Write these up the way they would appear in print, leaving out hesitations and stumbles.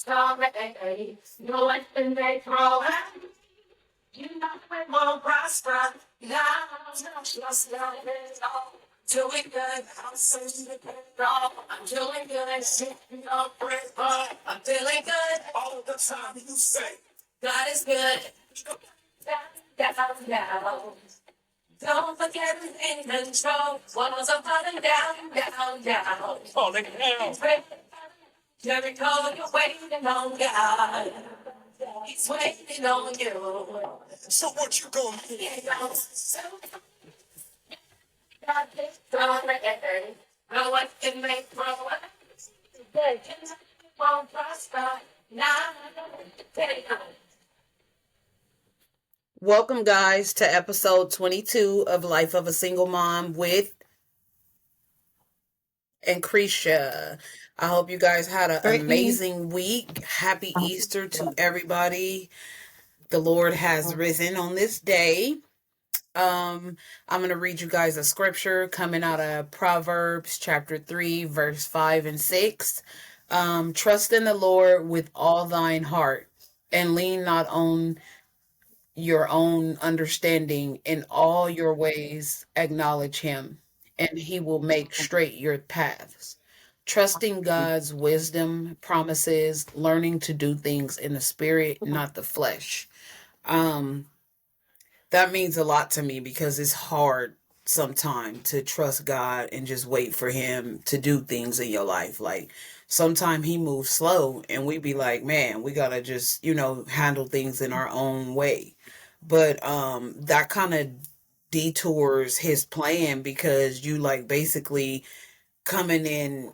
story. No one can make throw it. You know it won't prosper. Now, just let it go. Doing good, I'm saying it all. I'm doing good, sitting up with her. I'm feeling good all the time. You say God is good. Down, down. Don't forget who's in control. Walls are falling down. Falling down. Jericho, you're waiting on God. He's waiting on you. So what you gonna do? So God is gonna no one can make grow. They won't prosper. Now, welcome, guys, to episode 22 of Life of a Single Mom with and Creasha. I hope you guys had an amazing week. Happy Easter to everybody. The Lord has risen on this day. I'm going to read you guys a scripture coming out of Proverbs chapter 3, verse 5 and 6. Trust in the Lord with all thine heart and lean not on your own understanding. In all your ways acknowledge him, and he will make straight your paths. Trusting God's wisdom, promises, learning to do things in the spirit, not the flesh. That means a lot to me because it's hard sometimes to trust God and just wait for him to do things in your life. Like sometimes he moves slow and we be like, man, we gotta just, handle things in our own way. But that kind of detours his plan because you like basically coming in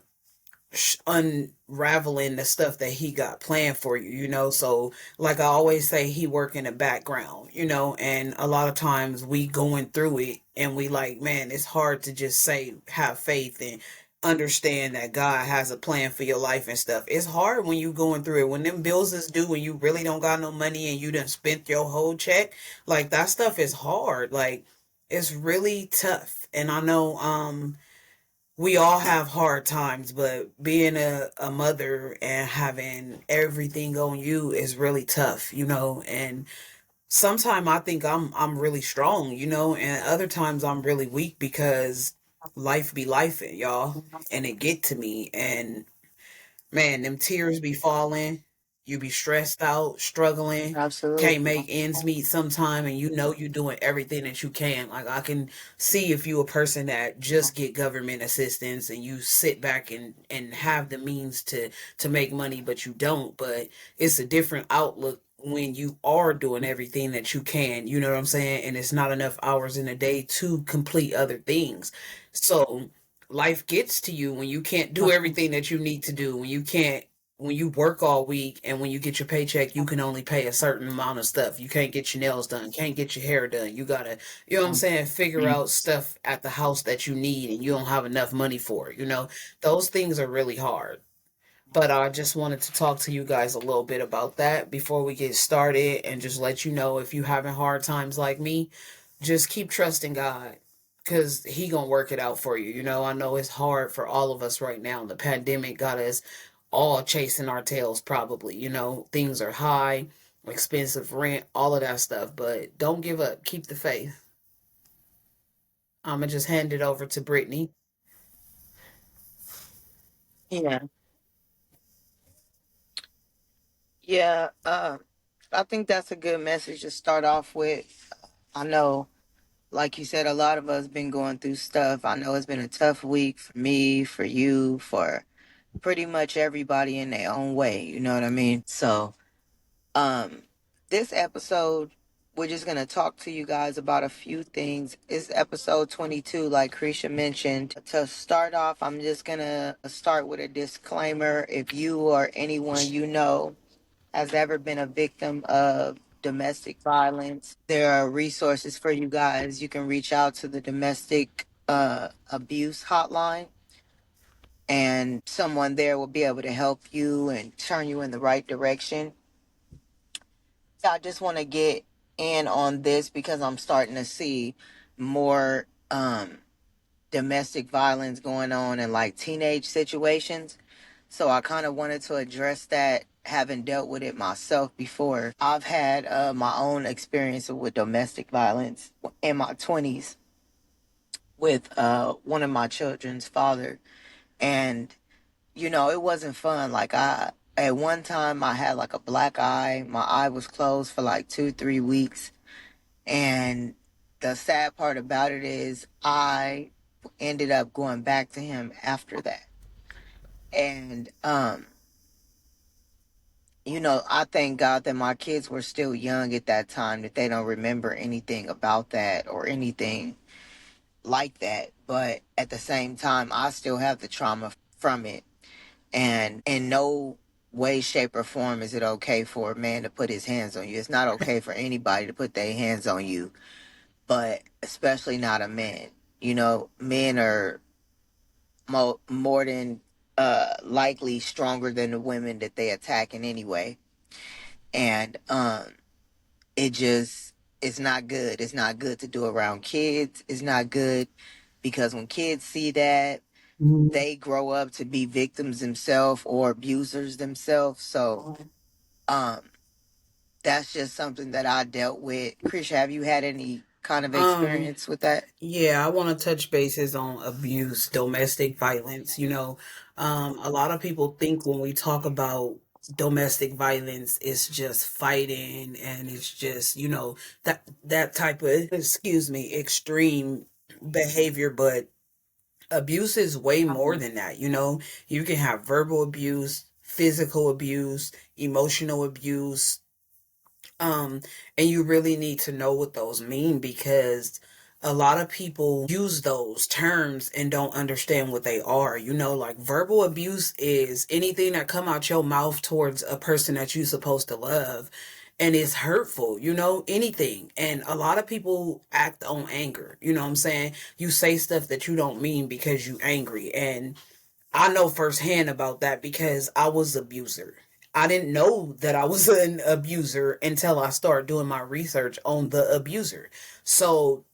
unraveling the stuff that he got planned for you. So like I always say, he work in the background, and a lot of times we going through it and we like, man, it's hard to just say have faith and understand that God has a plan for your life and stuff. It's hard when you going through it, when them bills is due and you really don't got no money and you done spent your whole check. Like that stuff is hard. Like it's really tough. And I know we all have hard times, but being a mother and having everything on you is really tough, and sometimes I think I'm really strong, and other times I'm really weak because life be life, y'all, and it get to me, and man, them tears be falling. You be stressed out, struggling, can't make ends meet sometime, and you doing everything that you can. Like I can see if you a person that just get government assistance and you sit back and have the means to make money, but you don't. But it's a different outlook when you are doing everything that you can, you know what I'm saying? And it's not enough hours in a day to complete other things. So life gets to you when you can't do everything that you need to do, when you work all week and when you get your paycheck, you can only pay a certain amount of stuff. You can't get your nails done, can't get your hair done. You gotta, you know what I'm saying, figure out stuff at the house that you need and you don't have enough money for it, Those things are really hard. But I just wanted to talk to you guys a little bit about that before we get started and just let you know if you having hard times like me, just keep trusting God because he gonna work it out for you. I know it's hard for all of us right now. The pandemic got us all chasing our tails probably. Things are high, expensive rent, all of that stuff. But don't give up. Keep the faith. I'm gonna just hand it over to Brittany. Yeah, yeah. I think that's a good message to start off with. I know, like you said, a lot of us been going through stuff. I know it's been a tough week for me, for you, for pretty much everybody in their own way. You know what I mean? So, um, this episode, we're just gonna talk to you guys about a few things. It's episode 22, like Creasha mentioned. To start off, I'm just gonna start with a disclaimer. If you or anyone you know has ever been a victim of domestic violence, there are resources for you guys. You can reach out to the domestic abuse hotline, and someone there will be able to help you and turn you in the right direction. So I just want to get in on this because I'm starting to see more domestic violence going on in like teenage situations. So I kind of wanted to address that having dealt with it myself before, I've had my own experience with domestic violence in my 20s with one of my children's father. And, it wasn't fun. Like, at one time, I had like a black eye. My eye was closed for like 2, 3 weeks. And the sad part about it is, I ended up going back to him after that. And, I thank God that my kids were still young at that time, that they don't remember anything about that or anything like that. But at the same time, I still have the trauma from it. And in no way, shape, or form is it okay for a man to put his hands on you. It's not okay for anybody to put their hands on you, but especially not a man. Men are more than likely stronger than the women that they attack in anyway. And it just, it's not good. It's not good to do around kids. It's not good because when kids see that, Mhm. they grow up to be victims themselves or abusers themselves. So um that's just something that I dealt with. Krisha, have you had any kind of Um, experience with that? yeah, I want to touch bases on abuse, domestic violence. A lot of people think when we talk about domestic violence, it's just fighting and it's just, that type of, excuse me, extreme behavior, but abuse is way more than that. You can have verbal abuse, physical abuse, emotional abuse, um, and you really need to know what those mean because a lot of people use those terms and don't understand what they are. Like verbal abuse is anything that come out your mouth towards a person that you're supposed to love and it's hurtful, anything. And a lot of people act on anger. You know what I'm saying? You say stuff that you don't mean because you angry. And I know firsthand about that because I was an abuser. I didn't know that I was an abuser until I started doing my research on the abuser. So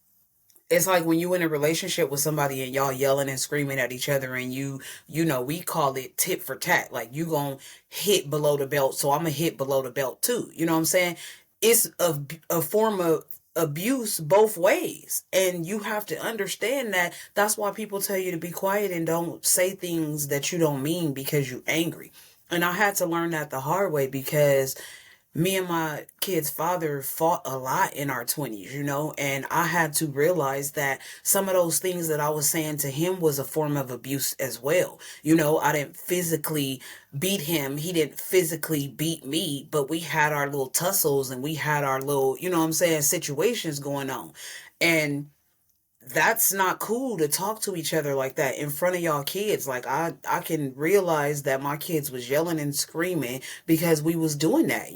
it's like when you in a relationship with somebody and y'all yelling and screaming at each other and we call it tit for tat. Like you gonna hit below the belt, so I'm gonna hit below the belt too. You know what I'm saying? It's a form of abuse both ways, and you have to understand that. That's why people tell you to be quiet and don't say things that you don't mean because you angry. And I had to learn that the hard way because me and my kid's father fought a lot in our 20s, and I had to realize that some of those things that I was saying to him was a form of abuse as well. I didn't physically beat him, he didn't physically beat me, but we had our little tussles and we had our little, what I'm saying, situations going on. And that's not cool to talk to each other like that in front of y'all kids. Like I can realize that my kids was yelling and screaming because we was doing that,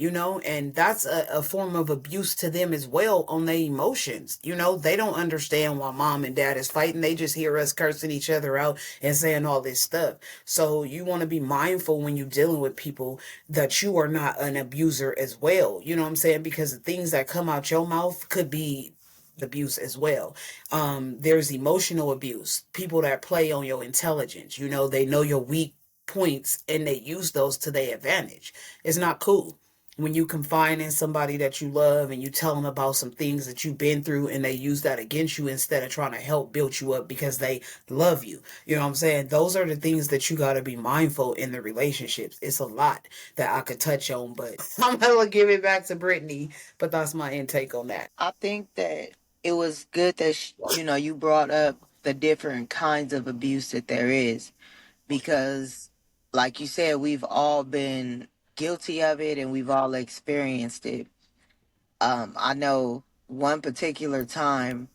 and that's a form of abuse to them as well on their emotions. They don't understand why mom and dad is fighting. They just hear us cursing each other out and saying all this stuff. So you want to be mindful when you're dealing with people that you are not an abuser as well. You know what I'm saying? Because the things that come out your mouth could be abuse as well. There's emotional abuse, people that play on your intelligence. They know your weak points and they use those to their advantage. It's not cool when you confine in somebody that you love and you tell them about some things that you've been through and they use that against you instead of trying to help build you up because they love you. You know what I'm saying? Those are the things that you got to be mindful in the relationships. It's a lot that I could touch on, but I'm gonna give it back to Brittany. But that's my intake on that. I think that it was good that you brought up the different kinds of abuse that there is, because like you said, we've all been guilty of it and we've all experienced it. I know one particular time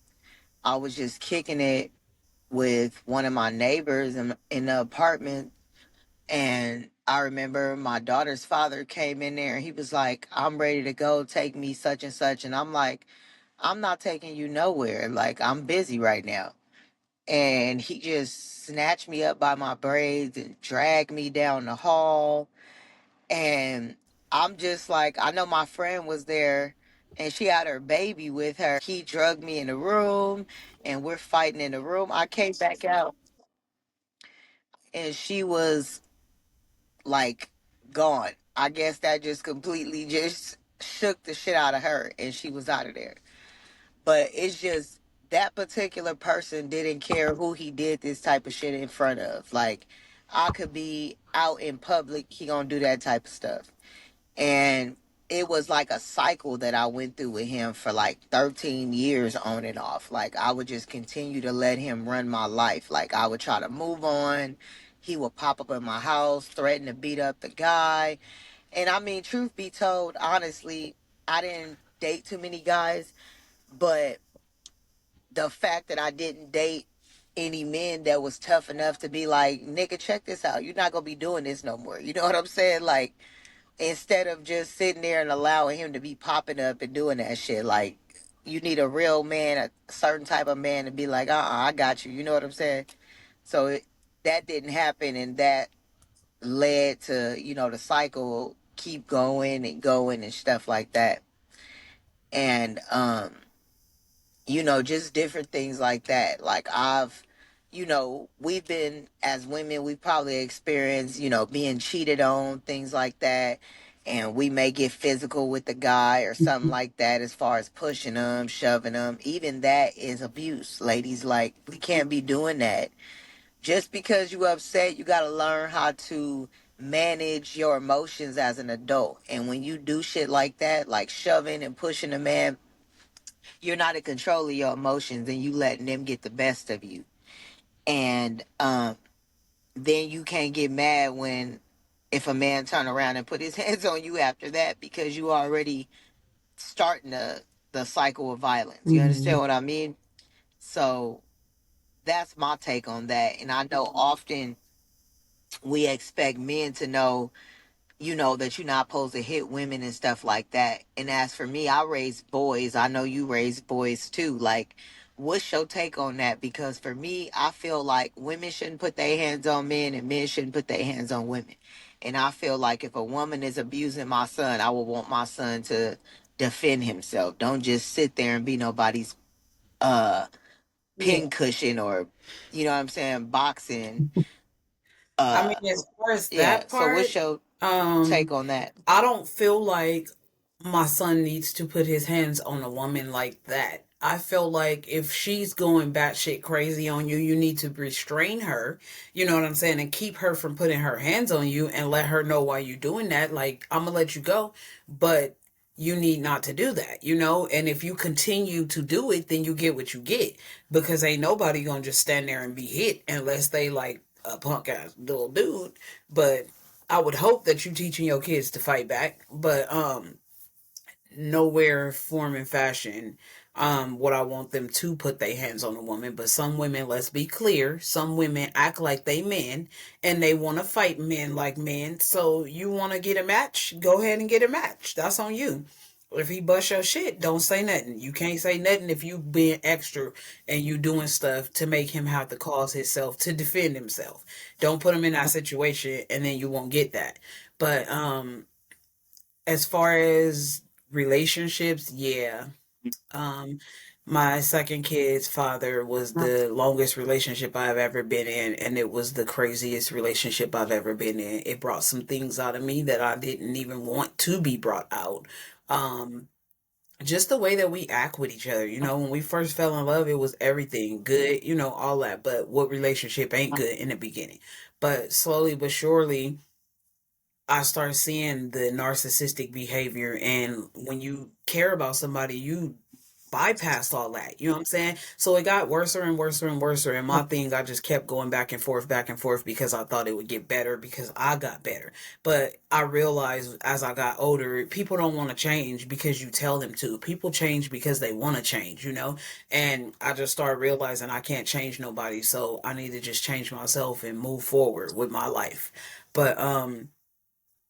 I was just kicking it with one of my neighbors in the apartment. And I remember my daughter's father came in there and he was like, "I'm ready to go. Take me such and such." And I'm like, "I'm not taking you nowhere. Like, I'm busy right now." And he just snatched me up by my braids and dragged me down the hall. And I'm just like, I know my friend was there and she had her baby with her. He drugged me in the room and we're fighting in the room. I came back out and she was like gone. I guess that just completely just shook the shit out of her and she was out of there. But it's just that particular person didn't care who he did this type of shit in front of. Like, I could be out in public, he gonna do that type of stuff. And it was like a cycle that I went through with him for like 13 years on and off. Like, I would just continue to let him run my life. Like, I would try to move on. He would pop up in my house, threaten to beat up the guy. And I mean, truth be told, honestly, I didn't date too many guys, but the fact that I didn't date any men that was tough enough to be like, nigga, check this out. You're not gonna be doing this no more. You know what I'm saying? Like, instead of just sitting there and allowing him to be popping up and doing that shit, like, you need a real man, a certain type of man to be like, I got you. You know what I'm saying? So that didn't happen, and that led to, the cycle keep going and stuff like that. And just different things like that. Like, we've been, as women, we've probably experienced, being cheated on, things like that. And we may get physical with the guy or something like that, as far as pushing them, shoving them. Even that is abuse, ladies. Like, we can't be doing that. Just because you upset, you got to learn how to manage your emotions as an adult. And when you do shit like that, like shoving and pushing a man, you're not in control of your emotions and you letting them get the best of you. And then you can't get mad when, if a man turn around and put his hands on you after that, because you already starting the cycle of violence. You understand Mhm. what I mean? So that's my take on that. And I know often we expect men to know, that you're not supposed to hit women and stuff like that. And as for me, I raise boys. I know you raise boys too. Like, what's your take on that? Because for me, I feel like women shouldn't put their hands on men and men shouldn't put their hands on women. And I feel like if a woman is abusing my son, I would want my son to defend himself. Don't just sit there and be nobody's uh Yeah. pin cushion, or, what I'm saying, boxing. I mean, Uh as far as yeah. that So part, what's your take um, on that? I don't feel like my son needs to put his hands on a woman like that. I feel like if she's going batshit crazy on you, you need to restrain her. You know what I'm saying? And keep her from putting her hands on you and let her know why you're doing that. Like, I'm going to let you go, but you need not to do that, you know? And if you continue to do it, then you get what you get, because ain't nobody going to just stand there and be hit unless they like a punk ass little dude. But I would hope that you teaching your kids to fight back. But nowhere form and fashion would I want them to put their hands on a woman. But some women, let's be clear, some women act like they men and they want to fight men like men. So you want to get a match, go ahead and get a match. That's on you. If he bust your shit, don't say nothing. You can't say nothing if you being extra and you doing stuff to make him have to cause himself to defend himself. Don't put him in that situation and then you won't get that. But as far as relationships, yeah. Um, my second kid's father was the longest relationship I've ever been in, and it was the craziest relationship I've ever been in. It brought some things out of me that I didn't even want to be brought out. Um, just the way that we act with each other. You know, when we first fell in love, it was everything good, you know, all that. But what relationship ain't good in the beginning? But slowly but surely, I start seeing the narcissistic behavior. And when you care about somebody, you bypassed all that. You know what I'm saying? So it got worse and worse and worse. And my thing, I just kept going back and forth because I thought it would get better because I got better. But I realized as I got older, people don't want to change because you tell them to. People change because they want to change, you know? And I just started realizing I can't change nobody. So I need to just change myself and move forward with my life. But,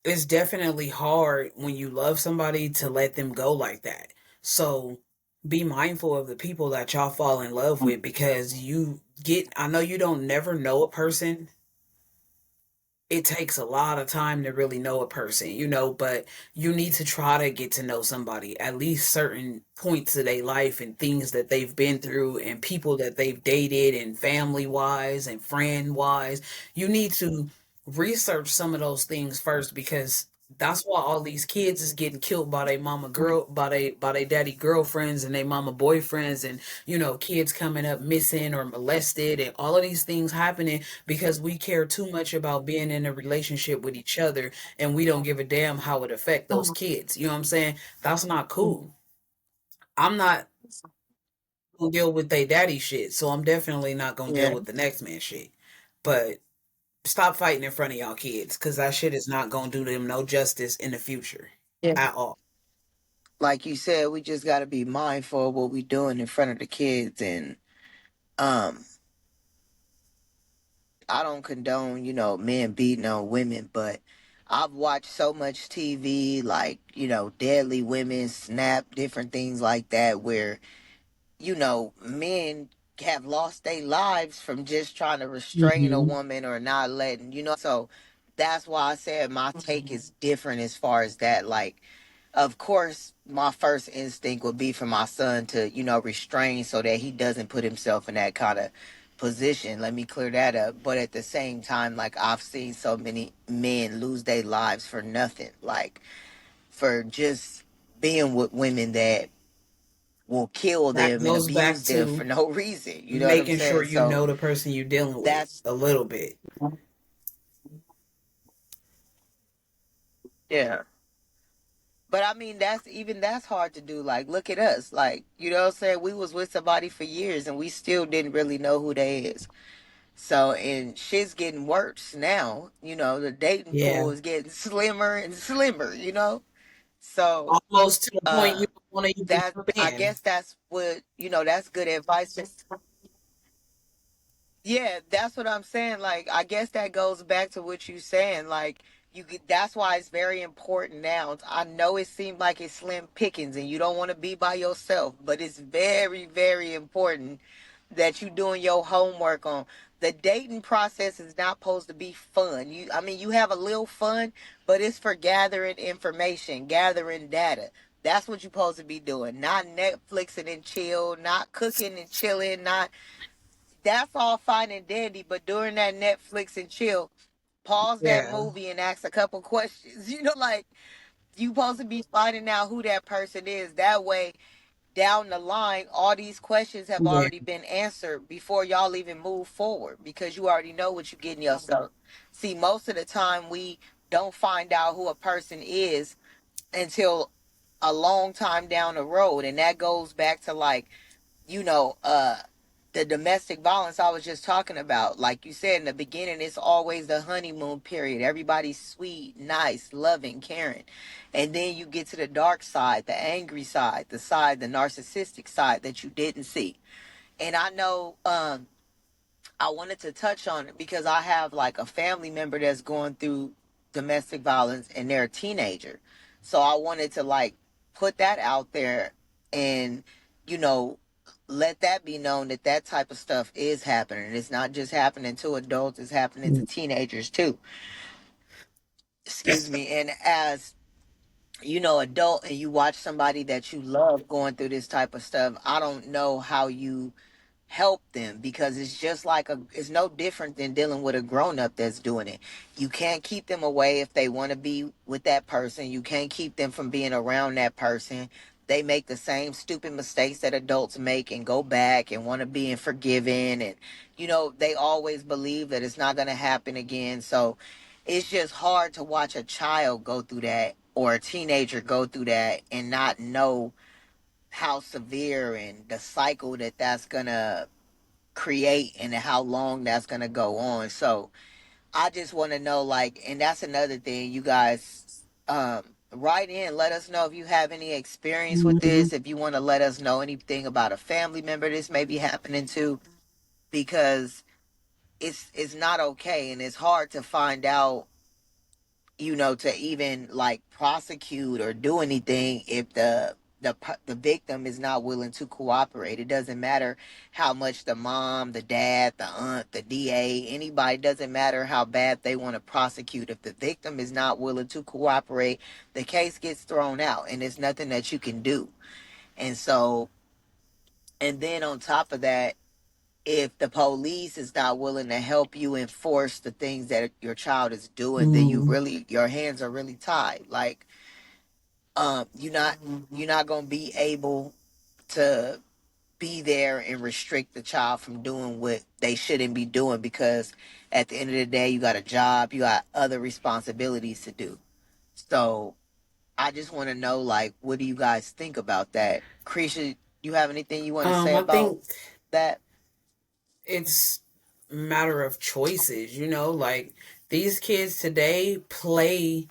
it's definitely hard when you love somebody to let them go like that. So be mindful of the people that y'all fall in love with, because I know you don't never know a person. It takes a lot of time to really know a person, you know, but you need to try to get to know somebody, at least certain points of their life and things that they've been through and people that they've dated and family wise and friend wise. You need to research some of those things first, because That's why all these kids is getting killed by their mama girl, by their daddy girlfriends and their mama boyfriends, and kids coming up missing or molested, and all of these things happening because we care too much about being in a relationship with each other, and we don't give a damn how it affect those kids. You know what I'm saying? That's not cool. I'm not gonna deal with their daddy shit, so I'm definitely not gonna deal Yeah. with the next man shit. But stop fighting in front of y'all kids, because that shit is not gonna do them no justice in the future Yeah. at all. Like you said, we just got to be mindful of what we doing in front of the kids. And um I don't condone, men beating on women, but I've watched so much TV, like, deadly women, snap, different things like that, where, men have lost their lives from just trying to restrain a Hmm. woman or not letting, so that's why I said my take is different as far as that. Like, of course, my first instinct would be for my son to, restrain so that he doesn't put himself in that kind of position. Let me clear that up. But at the same time, like, I've seen so many men lose their lives for nothing, like for just being with women that will kill That them and goes back abuse them for to no reason. You know what I'm making sure saying? you So know the person you're dealing with that's, a little bit. yeah. But I mean, that's hard to do. Like, look at us. Like, you know what I'm saying? We was with somebody for years and we still didn't really know who they is. So, and shit's getting worse now. The dating pool Yeah. is getting slimmer and slimmer, So, Almost to the point uh, you don't want to even that, jump I in. guess that's what, that's good advice. Yeah, that's what I'm saying. Like, I guess that goes back to what you saying. Like, that's why it's very important now. I know it seemed like it's slim pickings and you don't want to be by yourself, but it's very, very important that you doing your homework on the dating process. Is not supposed to be fun. I mean, you have a little fun, but it's for gathering information, gathering data. That's what you're supposed to be doing. Not Netflixing and chill, not cooking and chilling, not, that's all fine and dandy, but during that Netflix and chill, pause that Yeah. movie and ask a couple questions. Like, you supposed to be finding out who that person is. That way, down the line, all these questions have Yeah. already been answered before y'all even move forward because you already know what you're getting yourself. See, most of the time we don't find out who a person is until a long time down the road, and that goes back to, like, you know, uh the domestic violence I was just talking about. Like you said in the beginning, it's always the honeymoon period. Everybody's sweet, nice, loving, caring. And then you get to the dark side, the angry side, the narcissistic side that you didn't see. And I know, I wanted to touch on it because I have like a family member that's going through domestic violence and they're a teenager. So I wanted to, like, put that out there and, you know, let that be known that that type of stuff is happening. It's not just happening to adults, it's happening to teenagers too. Excuse me. And as, adult, and you watch somebody that you love going through this type of stuff, I don't know how you help them, because it's just like it's no different than dealing with a grown up that's doing it. You can't keep them away if they want to be with that person. You can't keep them from being around that person. They make the same stupid mistakes that adults make and go back and want to be forgiven, and they always believe that it's not going to happen again. So it's just hard to watch a child go through that or a teenager go through that and not know how severe and the cycle that's gonna create and how long that's gonna go on. So I just want to know, like, and that's another thing, you guys, write in, let us know if you have any experience with Hmm. this, if you want to let us know anything about a family member this may be happening to, because it's not okay, and it's hard to find out, to even like prosecute or do anything if the victim is not willing to cooperate. It doesn't matter how much the mom, the dad, the aunt, the DA, anybody, doesn't matter how bad they want to prosecute. If the victim is not willing to cooperate, the case gets thrown out and there's nothing that you can do. And so, and then on top of that, if the police is not willing to help you enforce the things that your child is doing, then you Mm. really, your hands are really tied. Like, you're not, you're not gonna be able to be there and restrict the child from doing what they shouldn't be doing, because at the end of the day, you got a job, you got other responsibilities to do. So I just want to know, like, what do you guys think about that? Creasha, you have anything you want to say I about think that? it's a matter of choices, like these kids today play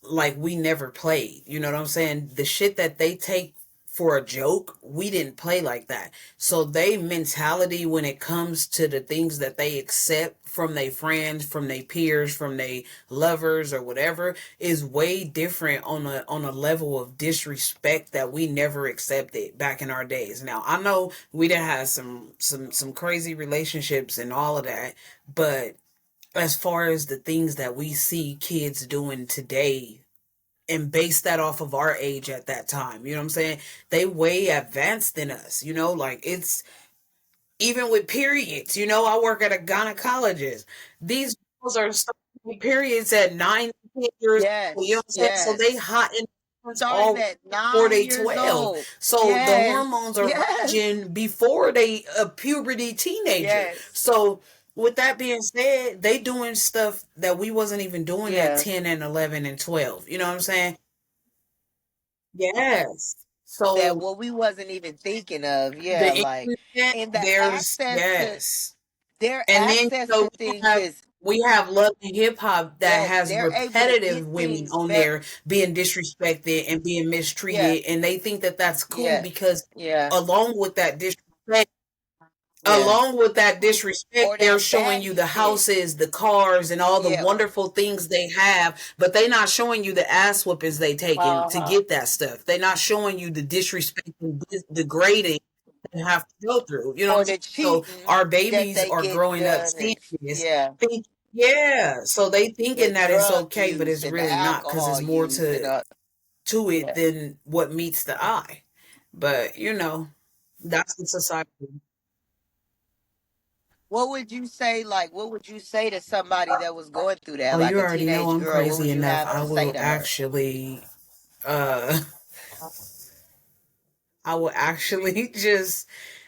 like we never played. You know what I'm saying? The shit that they take for a joke, we didn't play like that. So they mentality when it comes to the things that they accept from their friends, from their peers, from their lovers or whatever is way different on a level of disrespect that we never accepted back in our days. Now, I know we done had some crazy relationships and all of that, but as far as the things that we see kids doing today and base that off of our age at that time. You know what I'm saying? They way advanced than us, like it's even with periods, I work at a gynecologist. These girls are starting with periods at 9, 10 years old, you know what Yes, I'm saying? So they yes. hot in Starting all at before 9 they years 12. old. So the Yes, hormones are yes, raging before they a puberty teenager. yes. So with that being said, they doing stuff that we wasn't even doing at Yeah. 10 and 11 and 12. You know what I'm saying? Yes. That So what we wasn't even thinking of. the Yeah, like, internet, and the there's access to yes. their And then access to things is, we have love and hip hop that yes, has they're able to repetitive get women things on very, there being disrespected and being yeah, mistreated, and they think that that's cool yeah, because yeah, along with that disrespect yeah. along with that disrespect, Or they're that showing you baggy the shit. houses, the cars, and all the Yeah. wonderful things they have, but they not showing you the ass whoopings they taking to Uh-huh. get that stuff. They not showing you the disrespect and degrading they have to go through. You know what I'm Or saying? the So cheating our that babies they are get growing up done, seeing and this. yeah, Yeah, so they thinking the that it's drug okay, but use it's and the really not because alcohol it's more use and to it yeah. than what meets the eye. But that's the society. What would you say, like, what would you say to somebody that was going through that, Oh, like you a already know teenage I'm girl? What crazy would you enough. have to say to her? Uh I will actually just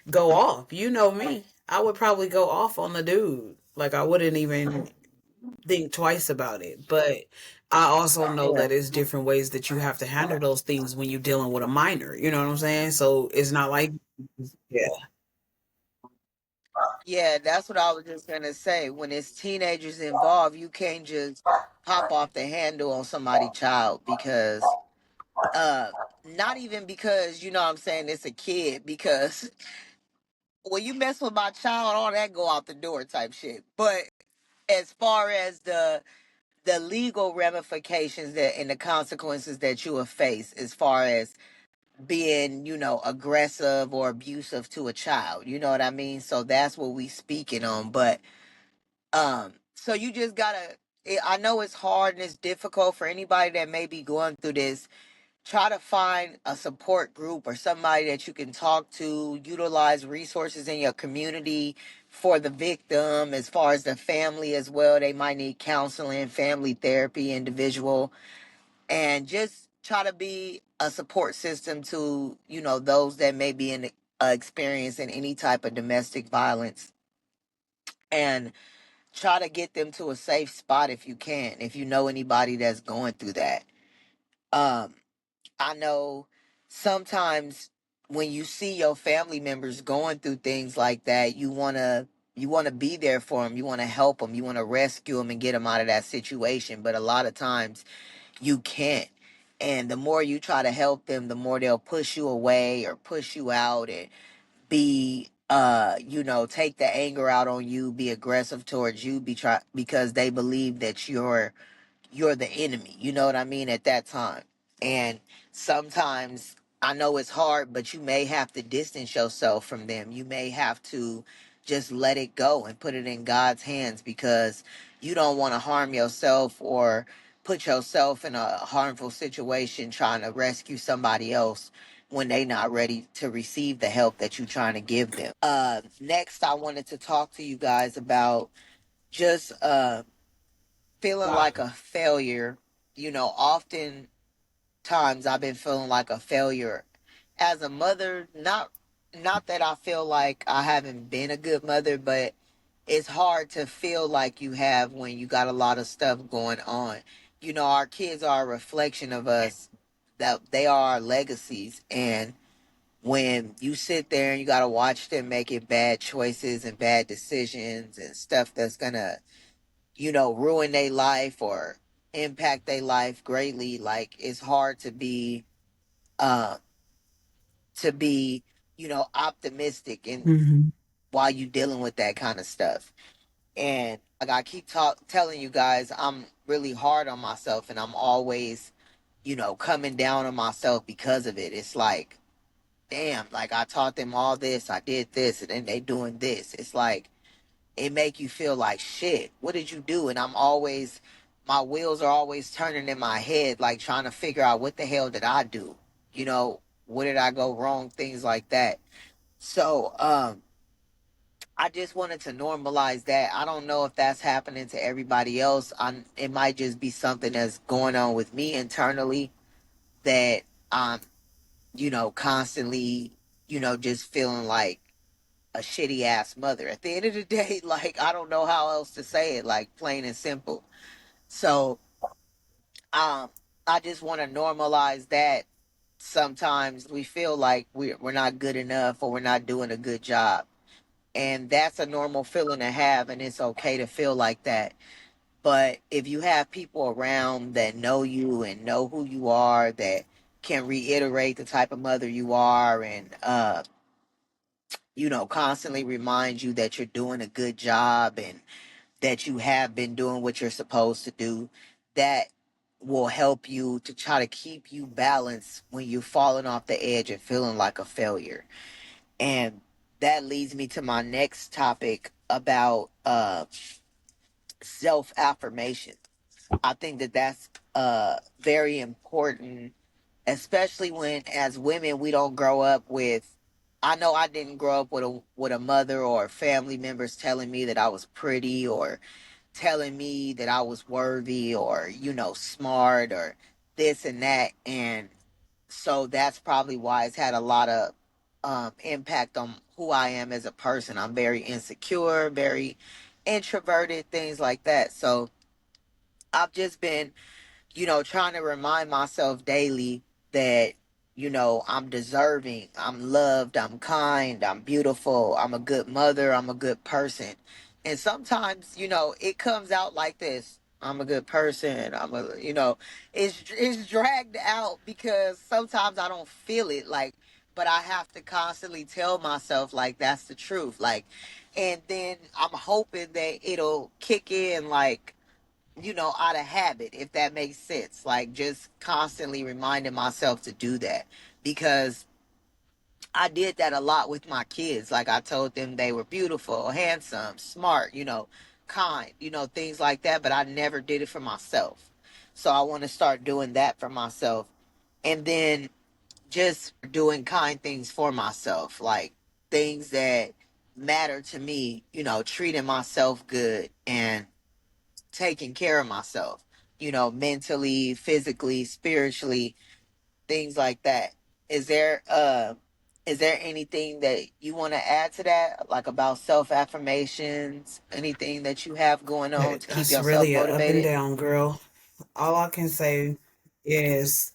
go off. You know me. I would probably go off on the dude. Like I wouldn't even think twice about it. But I also know Yeah. that it's different ways that you have to handle those things when you're dealing with a minor. You know what I'm saying? So it's not like yeah. Yeah, that's what I was just gonna say. When it's teenagers involved, you can't just pop off the handle on somebody's child, because uh not even because, you know what I'm saying, it's a kid, because when you mess with my child, all that go out the door type shit. But as far as the legal ramifications that and the consequences that you will face, as far as being, aggressive or abusive to a child, you know what I mean? So that's what we speaking on. But so you just gotta, I know it's hard and it's difficult for anybody that may be going through this. Try to find a support group or somebody that you can talk to. Utilize resources in your community for the victim, as far as the family as well. They might need counseling, family therapy, individual, and just try to be a support system to, those that may be in experiencing any type of domestic violence, and try to get them to a safe spot if you can, if you know anybody that's going through that. um I know sometimes when you see your family members going through things like that, you want to be there for them, you want to help them, you want to rescue them and get them out of that situation, but a lot of times you can't. And the more you try to help them, the more they'll push you away or push you out, and be take the anger out on you, be aggressive towards you, because they believe that you're the enemy, you know what I mean, at that time. And sometimes, I know it's hard, but you may have to distance yourself from them. You may have to just let it go and put it in God's hands, because you don't want to harm yourself or put yourself in a harmful situation trying to rescue somebody else. when they not ready to receive the help that you're trying to give them. Next, I wanted to talk to you guys about just feeling like a failure. Often times I've been feeling like a failure as a mother. Not that I feel like I haven't been a good mother, but it's hard to feel like you have when you got a lot of stuff going on. Our kids are a reflection of us, that they are our legacies. And when you sit there and you got to watch them making bad choices and bad decisions and stuff that's gonna, ruin their life or impact their life greatly, like it's hard uh to be, optimistic and Hmm. while you dealing with that kind of stuff. And like I keep telling you guys, I'm really hard on myself, and I'm always, coming down on myself because of it. It's like, damn, like I taught them all this, I did this, and then they doing this. It's like it make you feel like shit. What did you do? And my wheels are always turning in my head, like trying to figure out what the hell did I do? Where did I go wrong? Things like that. So, I just wanted to normalize that. I don't know if that's happening to everybody else. It might just be something that's going on with me internally, that I'm, constantly, just feeling like a shitty ass mother. At the end of the day, like I don't know how else to say it, like plain and simple. So, um, I just want to normalize that. Sometimes we feel like we're not good enough or we're not doing a good job. And that's a normal feeling to have, and it's okay to feel like that. But if you have people around that know you and know who you are, that can reiterate the type of mother you are, and constantly remind you that you're doing a good job and that you have been doing what you're supposed to do, that will help you to try to keep you balanced when you're falling off the edge and feeling like a failure. And that leads me to my next topic about self affirmation. I think that that's very important, especially when as women we don't grow up with. I know I didn't grow up with a mother or family members telling me that I was pretty, or telling me that I was worthy, or smart, or this and that. And so that's probably why it's had a lot of impact on who I am as a person. I'm very insecure, very introverted, things like that. So I've just been, trying to remind myself daily that, I'm deserving, I'm loved, I'm kind, I'm beautiful, I'm a good mother, I'm a good person. And sometimes, it comes out like this. I'm a good person. It's dragged out because sometimes I don't feel it, like, but I have to constantly tell myself like that's the truth. Like, and then I'm hoping that it'll kick in, like, out of habit, if that makes sense. Like just constantly reminding myself to do that, because I did that a lot with my kids. Like I told them they were beautiful, handsome, smart, kind, things like that, but I never did it for myself. So I want to start doing that for myself. And then just doing kind things for myself, like things that matter to me, treating myself good and taking care of myself, mentally, physically, spiritually, things like that. Is there is there anything that you want to add to that, like about self affirmations, anything that you have going on to keep That's yourself really a up and motivated? down, girl. All I can say is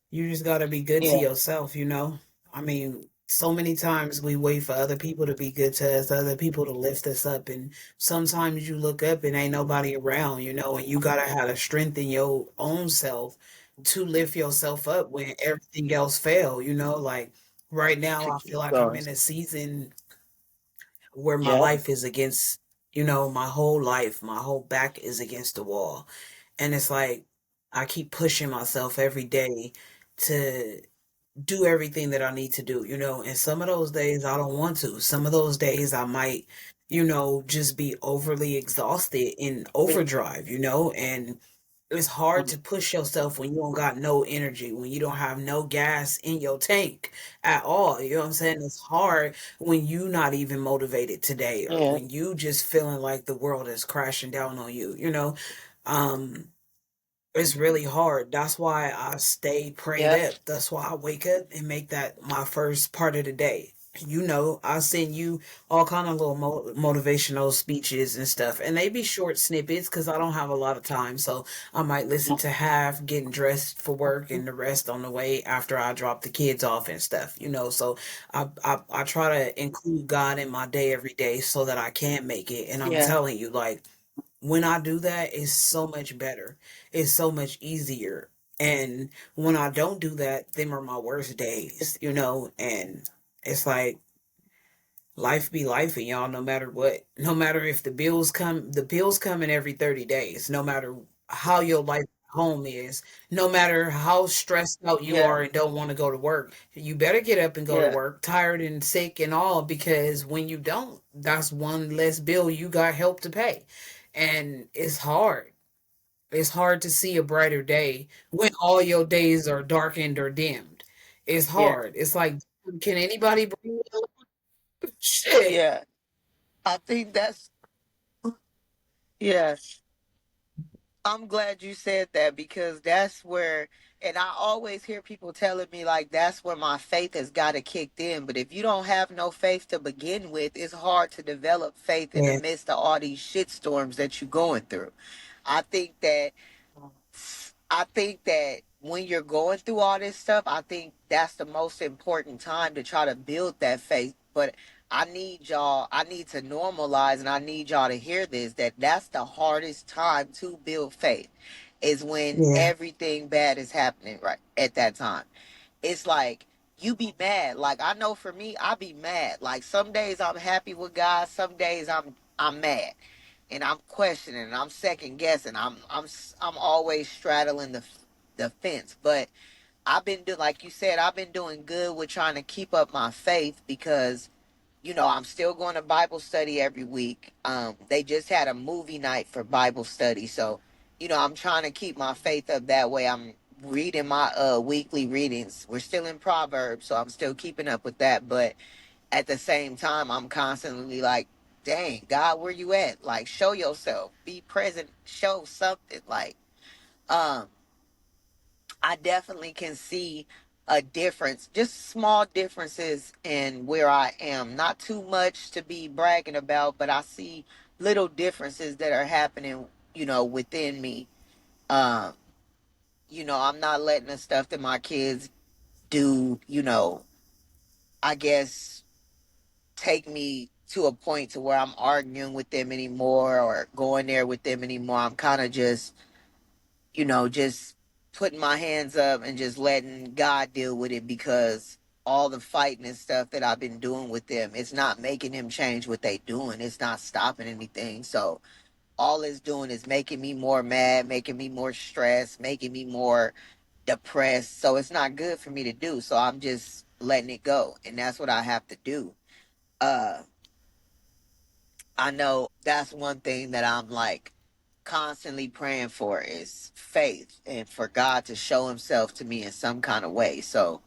you just got to be good to Yeah. yourself, you know? I mean, so many times we wait for other people to be good to us, other people to lift us up. And sometimes you look up and ain't nobody around, you know, and you got to have the strength in your own self to lift yourself up when everything else fail, you know? Like right now, To I feel keep like I'm going. in a season where my Yeah. life is against, you know, my whole life, my whole back is against the wall. And it's like I keep pushing myself every day to do everything that I need to do, you know. And some of those days I don't want to. Some of those days I might, you know, just be overly exhausted in overdrive, you know, and it's hard to push yourself when you don't got no energy, when you don't have no gas in your tank at all. You know what I'm saying? It's hard when you not even motivated today, or Yeah. when you just feeling like the world is crashing down on you, you know? Um, it's really hard. That's why I stay prayed Yep. up. That's why I wake up and make that my first part of the day. You know, I send you all kind of little motivational speeches and stuff, and they be short snippets because I don't have a lot of time. So I might listen to half getting dressed for work and the rest on the way after I drop the kids off and stuff. You know, so I try to include God in my day every day so that I can make it. And I'm Yeah. telling you, like when I do that, it's so much better. It's so much easier. And when I don't do that, them are my worst days, you know, and it's like life be life and y'all, no matter what. No matter if the bills coming every 30 days, no matter how your life at home is, no matter how stressed out you Yeah. are and don't want to go to work, you better get up and go to Yeah. work, tired and sick and all, because when you don't, that's one less bill you got help to pay. And it's hard. It's hard to see a brighter day when all your days are darkened or dimmed. It's Yeah. hard. It's like, can anybody bring me a shit? Yeah. I think that's yeah. I'm glad you said that because that's where, and I always hear people telling me like that's where my faith has got to kick in. But if you don't have no faith to begin with, it's hard to develop faith in the Yeah, midst of all these shit storms that you're going through. I think that I think that when you're going through all this stuff, I think that's the most important time to try to build that faith. But I need to normalize and I need y'all to hear this that that's the hardest time to build faith is when yeah, everything bad is happening right at that time. It's like you be mad. Like I know for me, I be mad. Like some days I'm happy with God, some days I'm mad and I'm questioning, and I'm second guessing. I'm always straddling the fence. But I've been doing, like you said, I've been doing good with trying to keep up my faith because I'm still going to Bible study every week. They just had a movie night for Bible study, so I'm trying to keep my faith up that way. I'm reading my weekly readings. We're still in Proverbs, so I'm still keeping up with that. But at the same time, I'm constantly like, dang, God, where you at? Like, show yourself, be present, show something. Like, um, I definitely can see a difference, just small differences in where I am. Not too much to be bragging about, but I see little differences that are happening, within me. Um, I'm not letting the stuff that my kids do, I guess take me to a point to where I'm arguing with them anymore or going there with them anymore. I'm kind of just putting my hands up and just letting God deal with it because all the fighting and stuff that I've been doing with them, it's not making them change what they doing. It's not stopping anything. So all it's doing is making me more mad, making me more stressed, making me more depressed. So it's not good for me to do. So I'm just letting it go. And that's what I have to do. Uh I know that's one thing that I'm like constantly praying for is faith and for God to show himself to me in some kind of way. So,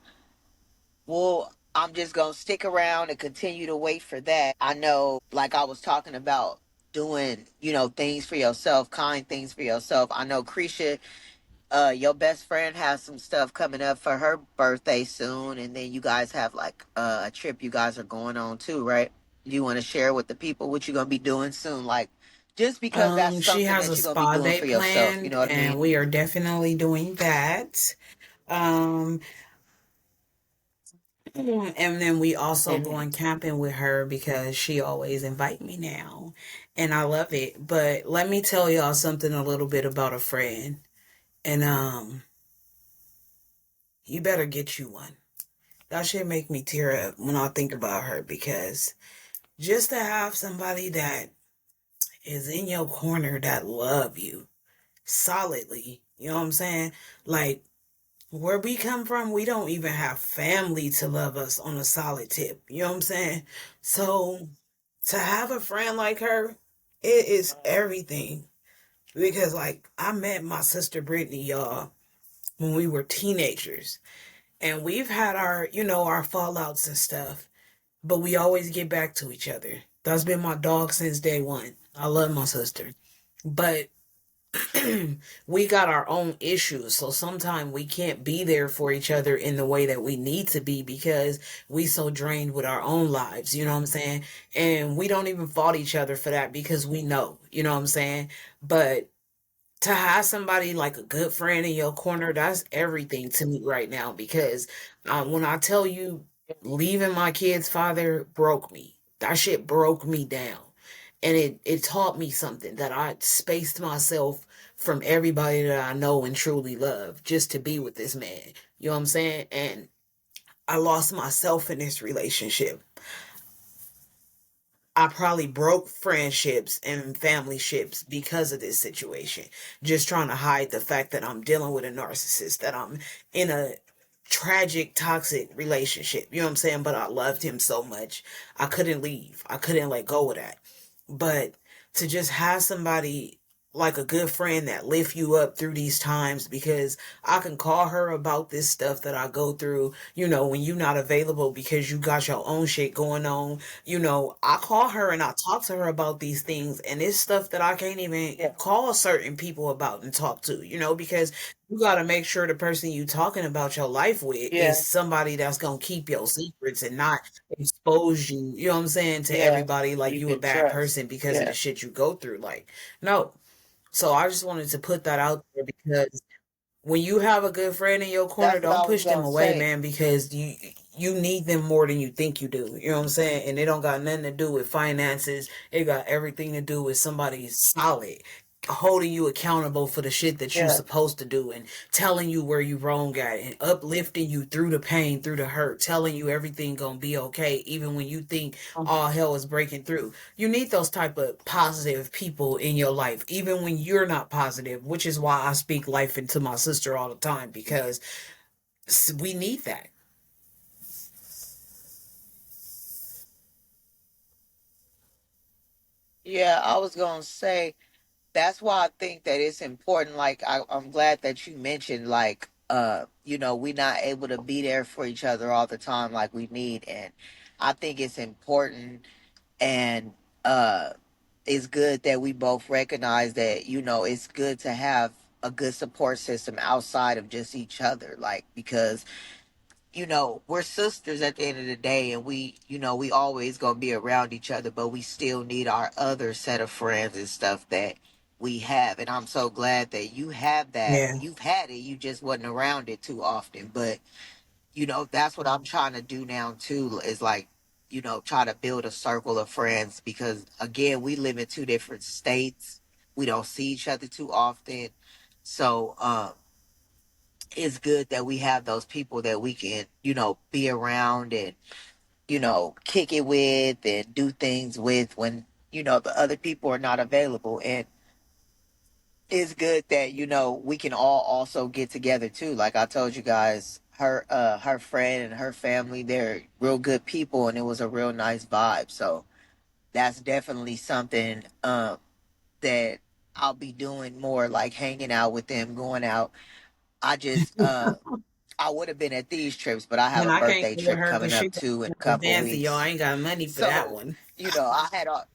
well, I'm just going to stick around and continue to wait for that. I know, like I was talking about doing, things for yourself, kind things for yourself. I know Creasha, your best friend has some stuff coming up for her birthday soon. And then you guys have like a trip you guys are going on too, right? You want to share with the people what you're going to be doing soon? Like, just because that's she something has a that you're going to be spa doing day for yourself. You planned, know what I mean? and we are definitely doing that. Um, and then we also Hmm. going camping with her because she always invite me now, and I love it. But let me tell y'all something a little bit about a friend, and you better get you one. That should make me tear up when I think about her, because just to have somebody that is in your corner that love you solidly, you know what I'm saying? Like, where we come from, we don't even have family to love us on a solid tip. You know what I'm saying? So to have a friend like her, it is everything. because like I met my sister Brittany, y'all, when we were teenagers, and we've had our, our fallouts and stuff, but we always get back to each other. That's been my dog since day one. I love my sister, but we got our own issues, so sometimes we can't be there for each other in the way that we need to be because we so drained with our own lives, you know what I'm saying? And we don't even fault each other for that because we know, you know what I'm saying? But to have somebody like a good friend in your corner, that's everything to me right now because when I tell you leaving my kid's father broke me, that shit broke me down. And it taught me something that I spaced myself from everybody that I know and truly love just to be with this man. You know what I'm saying? And I lost myself in this relationship. I probably broke friendships and family ships because of this situation. Just trying to hide the fact that I'm dealing with a narcissist, that I'm in a tragic, toxic relationship. You know what I'm saying? But I loved him so much. I couldn't leave. I couldn't let go of that. But to just have somebody like a good friend that lift you up through these times because I can call her about this stuff that I go through, when you're not available because you got your own shit going on. I call her and I talk to her about these things, and it's stuff that I can't even Yeah. call certain people about and talk to, because you got to make sure the person you talking about your life with is Yeah. somebody that's going to keep your secrets and not expose you, you know what I'm saying, to Yeah. everybody like You you a can bad trust. person because of the Yeah. shit you go through. Like, no. So I just wanted to put that out there because when you have a good friend in your corner, That's what don't I was push them gonna away, say. man, because you need them more than you think you do. You know what I'm saying? And it don't got nothing to do with finances. It got everything to do with somebody solid holding you accountable for the shit that you Yeah. supposed to do and telling you where you wrong at and uplifting you through the pain, through the hurt, telling you everything gonna be okay even when you think all hell is breaking through. You need those type of positive people in your life even when you're not positive, which is why I speak life into my sister all the time because we need that. Yeah, I was gonna say that's why I think that it's important. Like I'm glad that you mentioned like we're not able to be there for each other all the time like we need, and I think it's important and uh it's good that we both recognize that it's good to have a good support system outside of just each other, like because we're sisters at the end of the day, and we always gonna be around each other, but we still need our other set of friends and stuff that we have. And I'm so glad that you have that. Yeah. You've had it, you just wasn't around it too often. But that's what I'm trying to do now too, is like, try to build a circle of friends because again, we live in two different states. We don't see each other too often. So it's good that we have those people that we can, be around and, kick it with and do things with when, the other people are not available. And it's good that, we can all also get together too. Like I told you guys, her friend and her family, they're real good people and it was a real nice vibe. So that's definitely something that I'll be doing more, like hanging out with them, going out. I would have been at these trips, but I have And a I can't birthday go with trip her coming because she up got too in a something couple fancy, y'all. weeks. I ain't got money for that So, one. I had a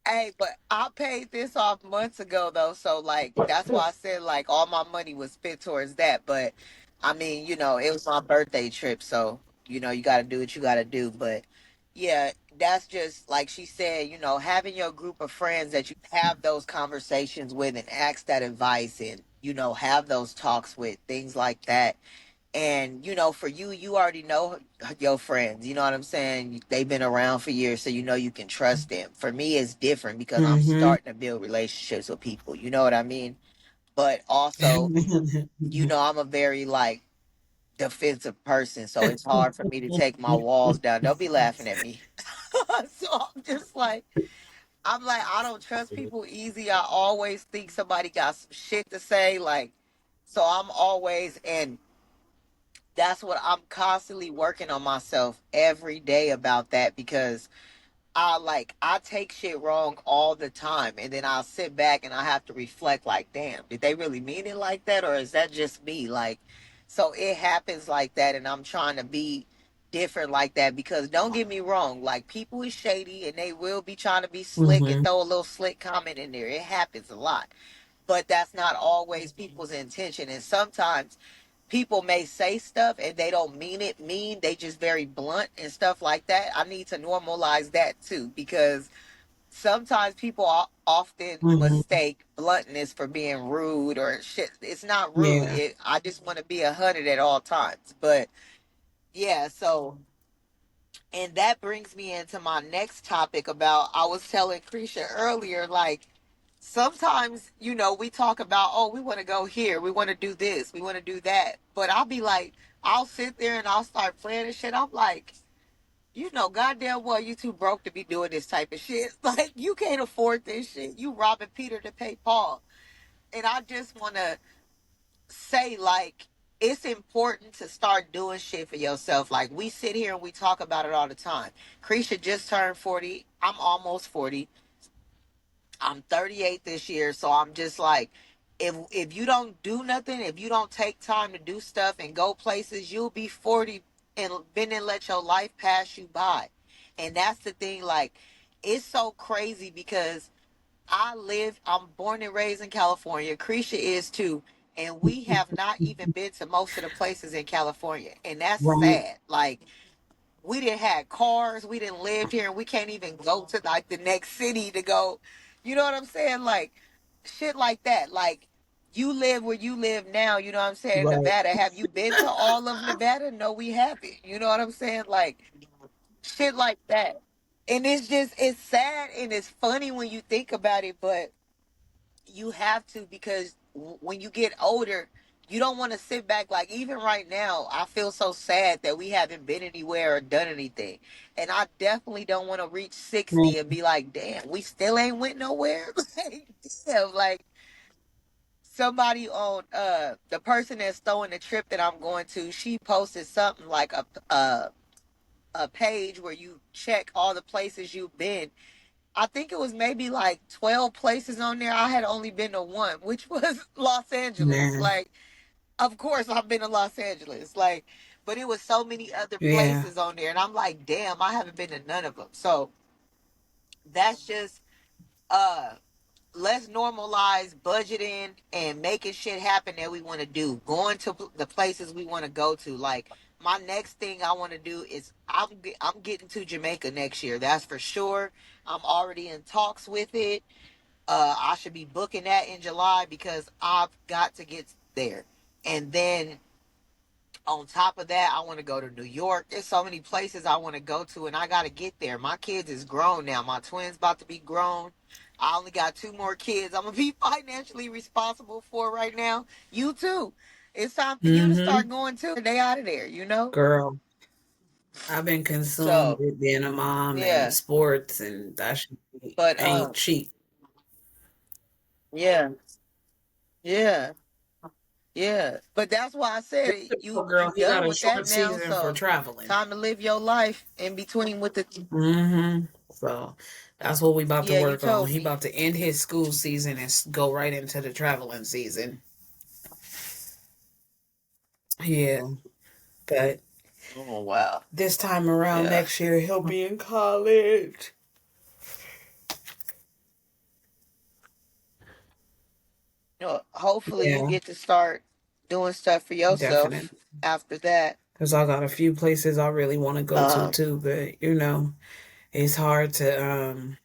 hey, but I paid this off months ago though, so like that's why I said like all my money was spent towards that. But I mean, it was my birthday trip, so you got to do what you got to do. But yeah, that's just like she said, having your group of friends that you have those conversations with and ask that advice and have those talks with, things like that. And for you, you already know your friends, you know what I'm saying, they've been around for years, so you can trust them. For me it's different because I'm Mm-hmm. starting to build relationships with people, you know what I mean. But also, I'm a very like defensive person, so it's hard for me to take my walls down. Don't be laughing at me. So I'm like, I don't trust people easy. I always think somebody got some shit to say, like, so I'm always, and that's what I'm constantly working on myself every day about that because I take shit wrong all the time, and then I'll sit back and I have to reflect like, damn, did they really mean it like that, or is that just me? Like, so it happens like that, and I'm trying to be different like that, because don't get me wrong, like, people is shady and they will be trying to be slick and Mhm. throw a little slick comment in there. It happens a lot, but that's not always people's intention, and sometimes people may say stuff and they don't mean it mean, they just very blunt and stuff like that. I need to normalize that too, because sometimes people often Mhm. mistake bluntness for being rude or shit. It's not rude. Yeah. I just want to be 100 at all times. But yeah, so, and that brings me into my next topic about, I was telling Creasha earlier, like, sometimes, we talk about, oh, we want to go here, we want to do this, we want to do that. But I'll be like, I'll sit there and I'll start planning and shit. I'm like, goddamn well, you too broke to be doing this type of shit. Like, you can't afford this shit. You robbing Peter to pay Paul. And I just want to say, like, it's important to start doing shit for yourself. Like, we sit here and we talk about it all the time. Creasha just turned 40. I'm almost 40. I'm 38 this year, so I'm just like, if you don't do nothing, if you don't take time to do stuff and go places, you'll be 40 and then let your life pass you by. And that's the thing, like, it's so crazy because I'm born and raised in California. Creasha is too. And we have not even been to most of the places in California. And that's Right. sad. Like, we didn't have cars, we didn't live here, and we can't even go to like the next city to go. You know what I'm saying? Like, shit like that. Like, you live where you live now. You know what I'm saying? Right. Nevada. Have you been to all of Nevada? No, we haven't. You know what I'm saying? Like, shit like that. And it's sad and it's funny when you think about it, but you have to, because when you get older, you don't want to sit back. Like, even right now, I feel so sad that we haven't been anywhere or done anything, and I definitely don't want to reach 60 and be like, damn, we still ain't went nowhere. Like, damn, like, somebody on the person that's throwing the trip that I'm going to, she posted something like a page where you check all the places you've been. I think it was maybe like 12 places on there. I had only been to one, which was Los Angeles. Man. Like, of course I've been to Los Angeles. Like, but it was so many other Yeah. places on there. And I'm like, damn, I haven't been to none of them. So that's just, uh, let's normalize budgeting and making shit happen that we want to do. Going to the places we want to go to. Like, my next thing I want to do is I'm getting to Jamaica next year. That's for sure. I'm already in talks with it. I should be booking that in July because I've got to get there. And then on top of that, I want to go to New York. There's so many places I want to go to, and I got to get there. My kids is grown now. My twins about to be grown. I only got two more kids I'm gonna be financially responsible for right now. You too. It's time for you to start Mhm. going too. They out of there, you know. Girl, I've been consumed So with being a mom and yeah, sports, and that shit but ain't cheap. yeah, yeah. Yeah, but that's why I said it. Oh, You girl, he got done a with that short now, season for so traveling. time to live your life in between with the. So that's what we about to Yeah, you work on. told He me. about to end his school season and go right into the traveling season. Yeah, but Oh wow. this time around Yeah. next year he'll be in college. Hopefully you Yeah, get to start doing stuff for yourself definitely. after that. Because I got a few places I really want to go to Um. too, but it's hard to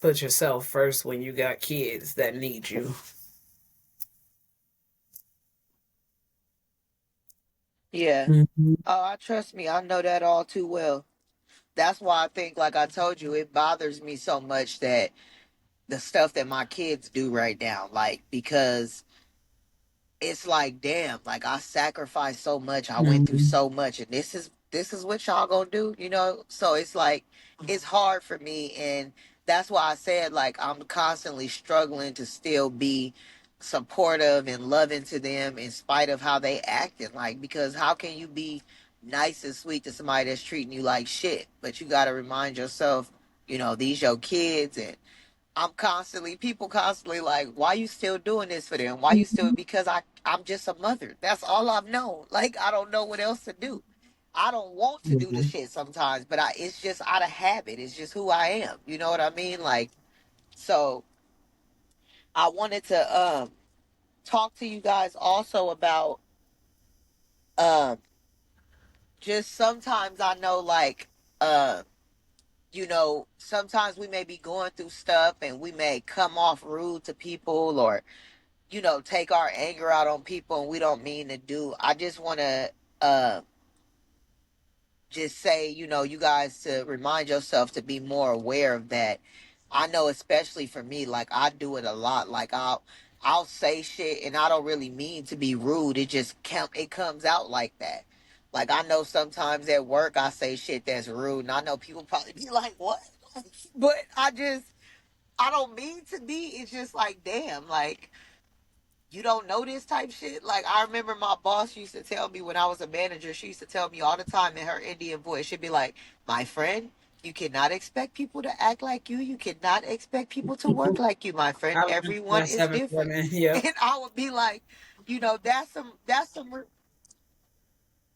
put yourself first when you got kids that need you. Yeah. Hmm. Oh, I trust me. I know that all too well. That's why I think, like I told you, it bothers me so much that the stuff that my kids do right now, like, because it's like, damn, like, I sacrificed so much, I went through Hmm. so much, and this is what y'all gonna do, so it's like, it's hard for me. And that's why I said, like, I'm constantly struggling to still be supportive and loving to them in spite of how they acting, like, because how can you be nice and sweet to somebody that's treating you like shit, but you got to remind yourself, these your kids. And people constantly like, why you still doing this for them? Why you still, because I'm just a mother. That's all I've known. Like, I don't know what else to do. I don't want to do the Mhm. shit sometimes, but it's just out of habit. It's just who I am. You know what I mean? Like, so I wanted to talk to you guys also about um just sometimes I know, like, uh sometimes we may be going through stuff and we may come off rude to people, or take our anger out on people, and we don't mean to do. I just want to uh just say, you guys, to remind yourself to be more aware of that. I know, especially for me, like, I do it a lot. Like, I'll say shit and I don't really mean to be rude. It comes out like that. Like, I know sometimes at work I say shit that's rude, and I know people probably be like, "What?" But I don't mean to be. It's just like, damn, like, you don't know this type shit. Like, I remember my boss used to tell me when I was a manager, she used to tell me all the time in her Indian voice, she'd be like, "My friend, you cannot expect people to act like you. You cannot expect people to work like you, my friend. I learned Everyone my is seventh different." women. Yep. And I would be like,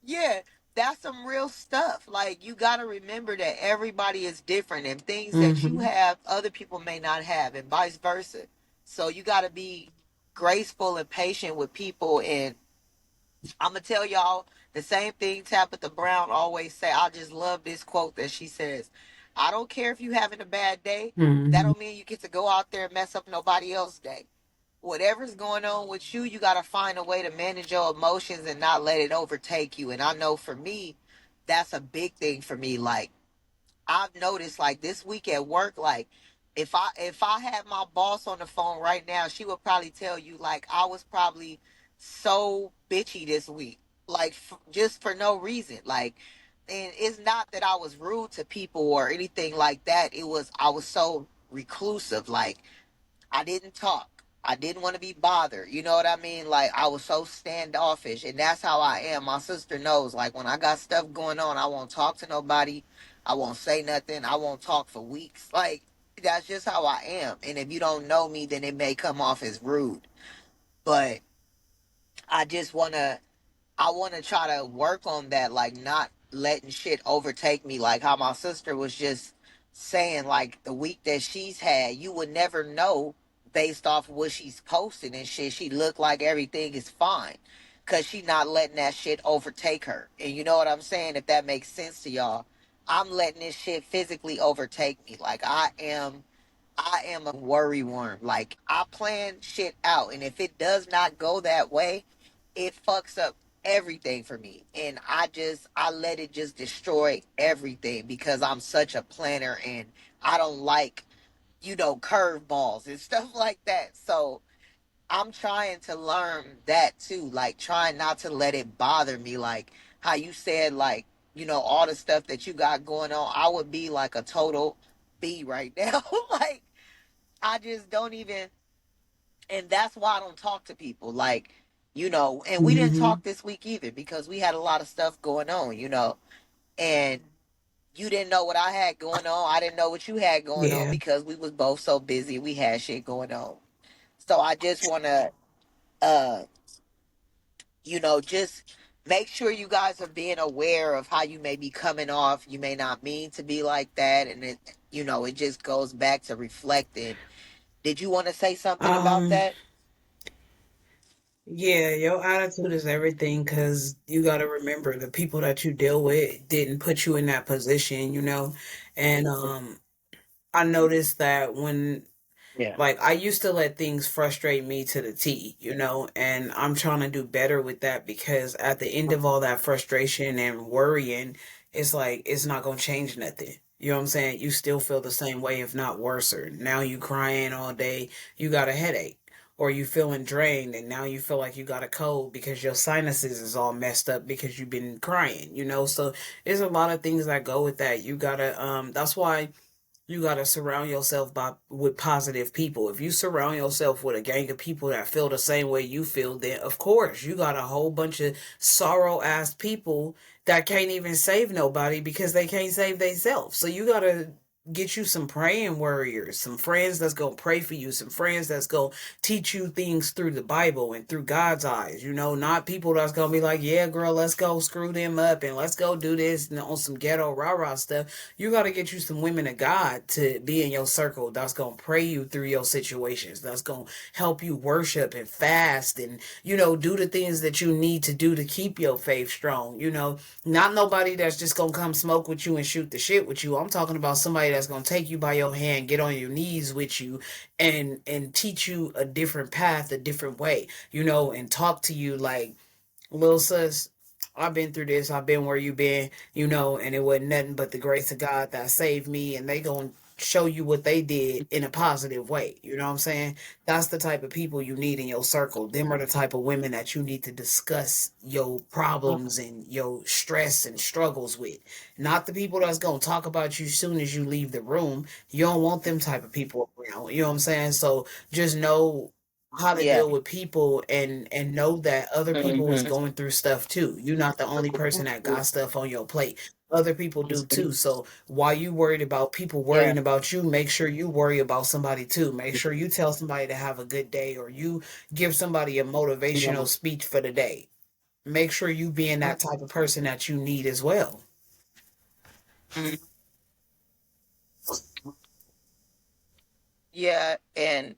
yeah, that's some real stuff. Like, you got to remember that everybody is different, and things that you Hmm. have, other people may not have, and vice versa. So you got to be graceful and patient with people. And I'm gonna tell y'all the same thing Tabitha Brown always say. I just love this quote that she says: "I don't care if you having a bad day. That Hmm. don't mean you get to go out there and mess up nobody else's day. Whatever's going on with you, you gotta find a way to manage your emotions and not let it overtake you." And I know for me, that's a big thing for me. Like, I've noticed, like, this week at work, like, if I had my boss on the phone right now, she would probably tell you, like, I was probably so bitchy this week, like, just for no reason. Like, and it's not that I was rude to people or anything like that. I was so reclusive. Like, I didn't talk. I didn't want to be bothered. You know what I mean? Like, I was so standoffish, and that's how I am. My sister knows. Like, when I got stuff going on, I won't talk to nobody. I won't say nothing. I won't talk for weeks. Like, that's just how I am. And if you don't know me, then it may come off as rude. But I just I want to try to work on that, like, not letting shit overtake me. Like how my sister was just saying, like, the week that she's had, you would never know based off of what she's posting and shit. She looked like everything is fine because she not letting that shit overtake her. And you know what I'm saying? If that makes sense to y'all, I'm letting this shit physically overtake me. Like, I am a worry worm. Like, I plan shit out, and if it does not go that way, it fucks up everything for me. And I let it just destroy everything because I'm such a planner, and I don't like, curveballs and stuff like that. So I'm trying to learn that too. Like, trying not to let it bother me. Like how you said, like, all the stuff that you got going on, I would be like a total B right now. Like, I just don't even, and that's why I don't talk to people. Like, and we didn't Hmm. talk this week either because we had a lot of stuff going on, and you didn't know what I had going on. I didn't know what you had going on Yeah. because we was both so busy. We had shit going on. So I just want to, uh, just make sure you guys are being aware of how you may be coming off. You may not mean to be like that. And it just goes back to reflecting. Did you want to say something about Um, that? yeah, your attitude is everything because you got to remember the people that you deal with didn't put you in that position, and I noticed that when Yeah. like I used to let things frustrate me to the T, and I'm trying to do better with that because at the end of all that frustration and worrying, it's like it's not gonna change nothing. You know what I'm saying? You still feel the same way, if not worse. Now you crying all day, you got a headache. Or you feeling drained and now you feel like you got a cold because your sinuses is all messed up because you've been crying. So there's a lot of things that go with that. You gotta that's why you got to surround yourself with positive people. If you surround yourself with a gang of people that feel the same way you feel, then of course you got a whole bunch of sorrow ass people that can't even save nobody because they can't save themselves. So you got to get you some praying warriors, some friends that's gonna pray for you, some friends that's gonna teach you things through the Bible and through God's eyes, not people that's gonna be like, yeah, girl, let's go screw them up and let's go do this and on some ghetto rah-rah stuff. You gotta get you some women of God to be in your circle that's gonna pray you through your situations, that's gonna help you worship and fast and, do the things that you need to do to keep your faith strong, not nobody that's just gonna come smoke with you and shoot the shit with you. I'm talking about somebody that's gonna take you by your hand, get on your knees with you, and teach you a different path, a different way, and talk to you like, little sis, I've been through this. I've been where you been, and it wasn't nothing but the grace of God that saved me. And they gonna show you what they did in a positive way. You know what I'm saying? That's the type of people you need in your circle. Them are the type of women that you need to discuss your problems and your stress and struggles with. Not the people that's gonna talk about you soon as you leave the room. You don't want them type of people around. You know what I'm saying? So just know how to Yeah. deal with people and know that other people is Hmm. going through stuff too. You're not the only person that got stuff on your plate. Other people do too. So while you worried about people Yeah. worrying about you, make sure you worry about somebody too. Make sure you tell somebody to have a good day or you give somebody a motivational speech for the day. Make sure you being that type of person that you need as well. Yeah, and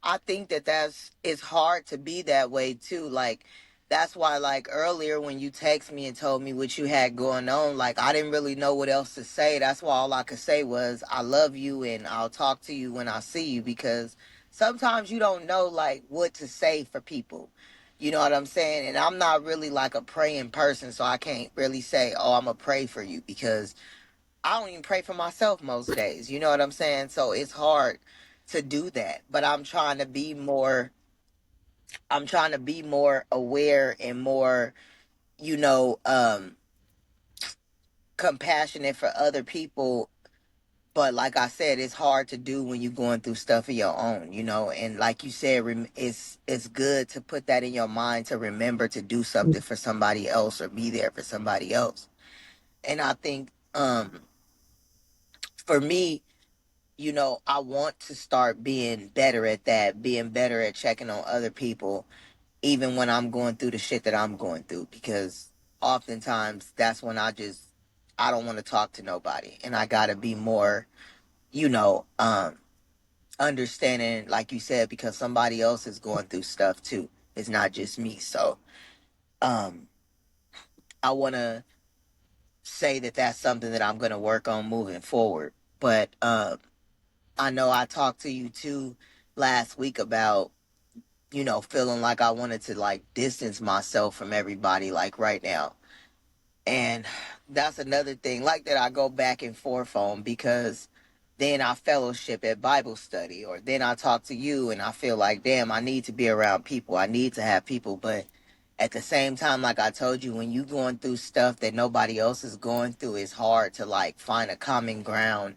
I think that that's it's hard to be that way too. Like that's why like earlier when you text me and told me what you had going on, like I didn't really know what else to say. That's why all I could say was I love you and I'll talk to you when I see you because sometimes you don't know like what to say for people. You know what I'm saying? And I'm not really like a praying person, so I can't really say, "Oh, I'm gonna pray for you" because I don't even pray for myself most days. You know what I'm saying? So it's hard to do that. But I'm trying to be more aware and more, you know, compassionate for other people. But like I said, it's hard to do when you're going through stuff of your own, you know. And like you said, it's good to put that in your mind to remember to do something for somebody else or be there for somebody else. And I think for me, you know, I want to start being better at that, being better at checking on other people, even when I'm going through the shit that I'm going through, because oftentimes that's when I don't want to talk to nobody. And I got to be more, you know, understanding, like you said, because somebody else is going through stuff too. It's not just me. So, um, I want to say that that's something that I'm going to work on moving forward. But, I know I talked to you too last week about, you know, feeling like I wanted to like distance myself from everybody like right now. And that's another thing like that I go back and forth on because then I fellowship at Bible study or then I talk to you and I feel like, damn, I need to be around people. I need to have people. But at the same time, like I told you, when you going through stuff that nobody else is going through, it's hard to like find a common ground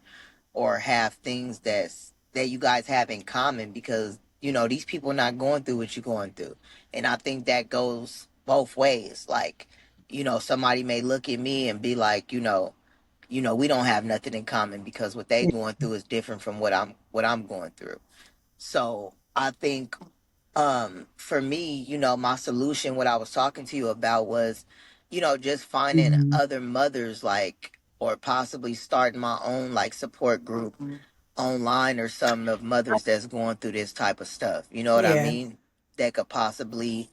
or have things that you guys have in common because you know these people are not going through what you're going through. And I think that goes both ways. Like, you know, somebody may look at me and be like, you know, we don't have nothing in common because what they going through is different from what I'm going through. So I think for me, you know, my solution, what I was talking to you about was, you know, just finding Mhm. other mothers like or possibly starting my own like support group online or something of mothers that's going through this type of stuff. You know what I Yeah. mean? That could possibly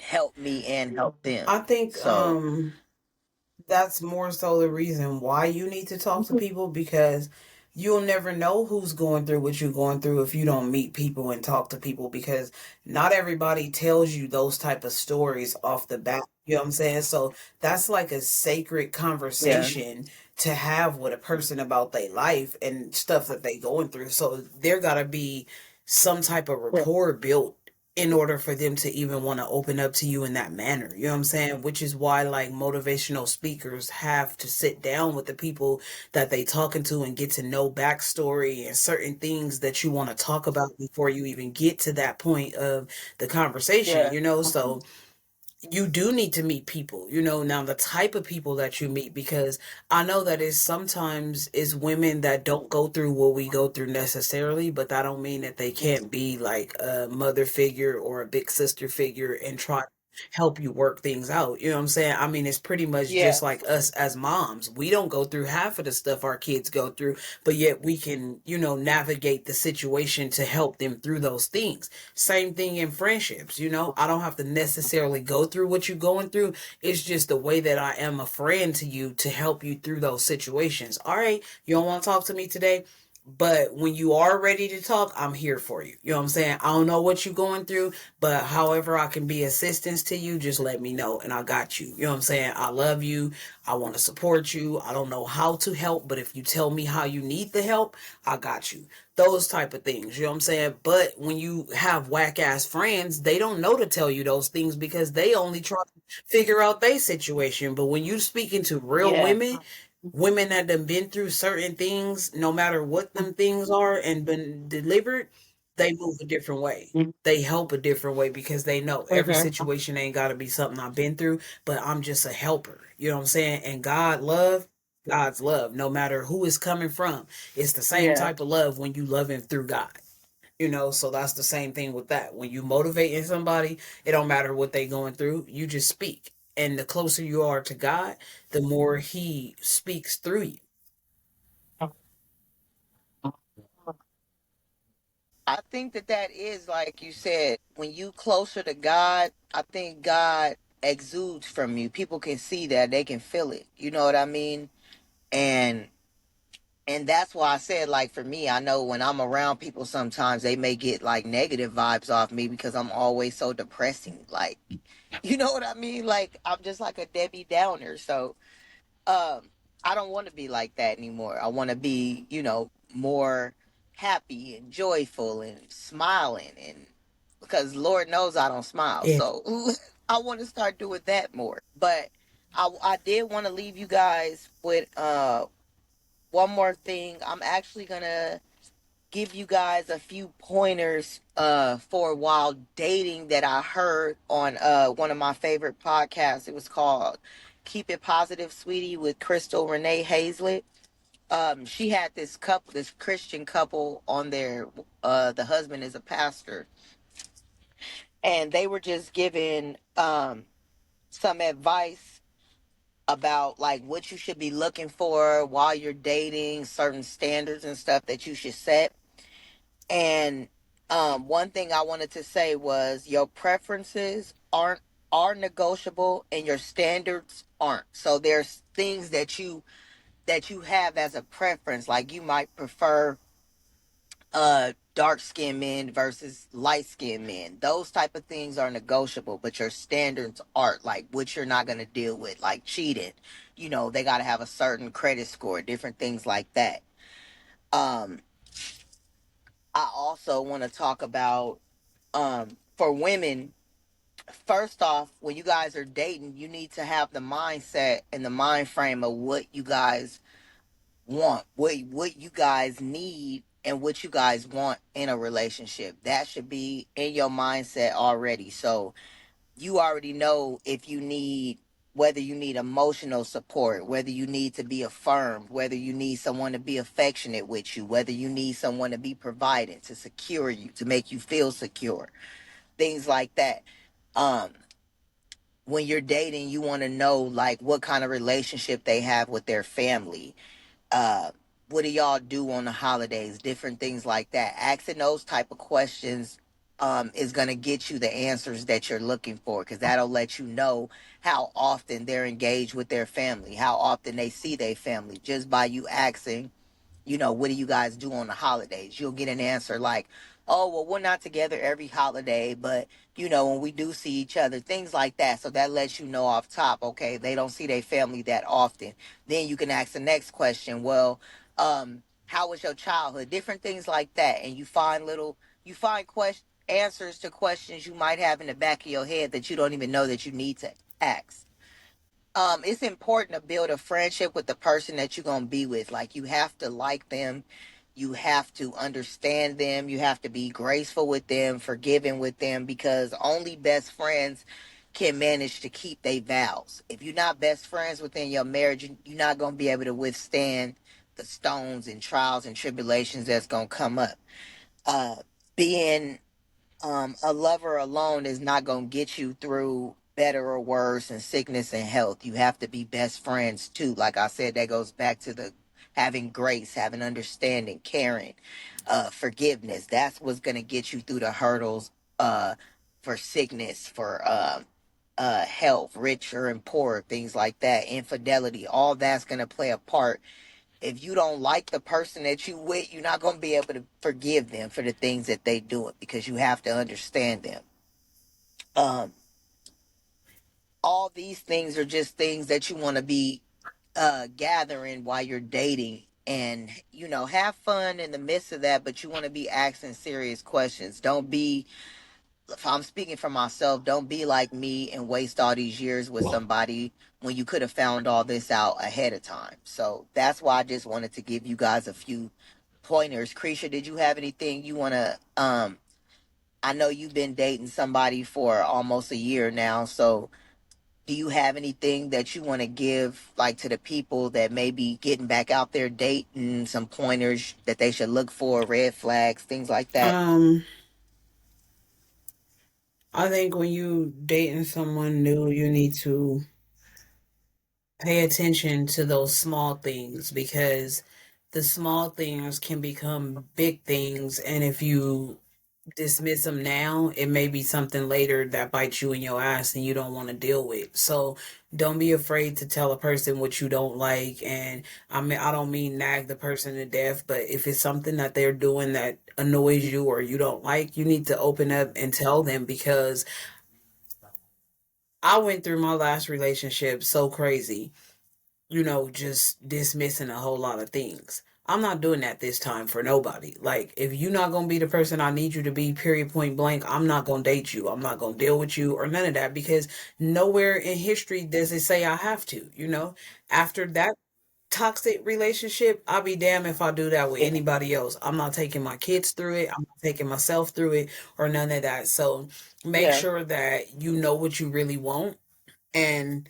help me and help them. I think So that's more so the reason why you need to talk to people because you'll never know who's going through what you're going through if you don't meet people and talk to people because not everybody tells you those type of stories off the bat. You know what I'm saying? So that's like a sacred yeah, conversation to have with a person about their life and stuff that they going through. So there gotta be some type of rapport built in order for them to even want to open up to you in that manner. You know what I'm saying? Which is why like motivational speakers have to sit down with the people that they talking to and get to know backstory and certain things that you want to talk about before you even get to that point of the conversation, yeah, you know? So you do need to meet people, now the type of people that you meet, because I know that is sometimes is women that don't go through what we go through necessarily, but that don't mean that they can't be like a mother figure or a big sister figure and try to help you work things out. You know what I'm saying? I mean, it's pretty much Yeah, just like us as moms. We don't go through half of the stuff our kids go through, but yet we can, navigate the situation to help them through those things. Same thing in friendships, I don't have to necessarily go through what you're going through. It's just the way that I am a friend to you to help you through those situations. All right, you don't want to talk to me today, but when you are ready to talk, I'm here for you. You know what I'm saying? I don't know what you're going through, but however I can be assistance to you, just let me know and I got you. You know what I'm saying? I love you. I want to support you. I don't know how to help, but if you tell me how you need the help, I got you. Those type of things, you know what I'm saying? But when you have whack ass friends, they don't know to tell you those things because they only try to figure out their situation. But when you speaking to real yeah, women that have been through certain things, no matter what them things are, and been delivered, they move a different way. They help a different way because they know every hmm, situation ain't got to be something I've been through, but I'm just a helper. You know what I'm saying? And God's love, no matter who it's coming from, it's the same yeah. type of love when you love him through God. So that's the same thing with that. When you motivating somebody, it don't matter what they going through, you just speak. And the closer you are to God, the more he speaks through you. I think that that is like you said. When you closer to God, I think God exudes from you. People can see that; they can feel it. You know what I mean? And that's why I said, like, for me, I know when I'm around people, sometimes they may get like negative vibes off me because I'm always so depressing. Like, you know what I mean? Like, I'm just like a Debbie Downer. So um I don't want to be like that anymore. I want to be, more happy and joyful and smiling, and because Lord knows I don't smile. Yeah. So I want to start doing that more. But I did want to leave you guys with one more thing. I'm actually going to give you guys a few pointers for while dating that I heard on one of my favorite podcasts. It was called Keep It Positive, Sweetie, with Crystal Renee Hazlett. She had this couple, this Christian couple on there. The husband is a pastor, and they were just giving some advice about like what you should be looking for while you're dating, certain standards and stuff that you should set. And one thing I wanted to say was your preferences are negotiable and your standards aren't. So there's things that you have as a preference, like you might prefer dark skinned men versus light skinned men. Those type of things are negotiable, but your standards aren't, like what you're not gonna deal with, like cheating. They gotta have a certain credit score, different things like that. Um I also want to talk about for women. First off, when you guys are dating, you need to have the mindset and the mind frame of what you guys want, what you guys need, and what you guys want in a relationship. That should be in your mindset already. So you already know if you need, whether you need emotional support, whether you need to be affirmed, whether you need someone to be affectionate with you, whether you need someone to be provided, to secure you, to make you feel secure, things like that. um when you're dating, you want to know like what kind of relationship they have with their family. uh what do y'all do on the holidays, different things like that. Asking those type of questions is going to get you the answers that you're looking for, because that'll let you know how often they're engaged with their family, how often they see their family, just by you asking, what do you guys do on the holidays? You'll get an answer like, oh, well, we're not together every holiday, but, when we do see each other, things like that. So that lets you know off top, okay, they don't see their family that often. Then you can ask the next question, well, how was your childhood? Different things like that. And you find answers to questions you might have in the back of your head that you don't even know that you need to ask. It's important to build a friendship with the person that you're going to be with. Like, you have to like them, you have to understand them, you have to be graceful with them, forgiving with them, because only best friends can manage to keep their vows. If you're not best friends within your marriage, you're not going to be able to withstand the stones and trials and tribulations that's going to come up. Uh, being a lover alone is not going to get you through better or worse and sickness and health. You have to be best friends too. Like I said, that goes back to the having grace, having understanding, caring, forgiveness. That's what's going to get you through the hurdles for sickness, for health, richer and poorer, things like that, infidelity. All that's going to play a part. If you don't like the person that you with, you're not going to be able to forgive them for the things that they do because you have to understand them. Um, all these things are just things that you want to be gathering while you're dating, and have fun in the midst of that, but you want to be asking serious questions. Don't be, if I'm speaking for myself, don't be like me and waste all these years with somebody when you could have found all this out ahead of time. So that's why I just wanted to give you guys a few pointers. Creasha, did you have anything you want to I know you've been dating somebody for almost a year now, so do you have anything that you want to give, like, to the people that may be getting back out there dating, some pointers that they should look for, red flags, things like that? Um, I think when you dating someone new, you need to pay attention to those small things because the small things can become big things. And if you dismiss them now, it may be something later that bites you in your ass and you don't want to deal with. So don't be afraid to tell a person what you don't like. And I don't mean nag the person to death, but if it's something that they're doing that annoys you or you don't like, you need to open up and tell them because I went through my last relationship so crazy, just dismissing a whole lot of things. I'm not doing that this time for nobody. Like, if you're not going to be the person I need you to be, period, point blank, I'm not going to date you. I'm not going to deal with you or none of that because nowhere in history does it say I have to. After that toxic relationship, I'll be damned if I do that with anybody else. I'm not taking my kids through it. I'm not taking myself through it or none of that. So make Yeah. sure that you know what you really want and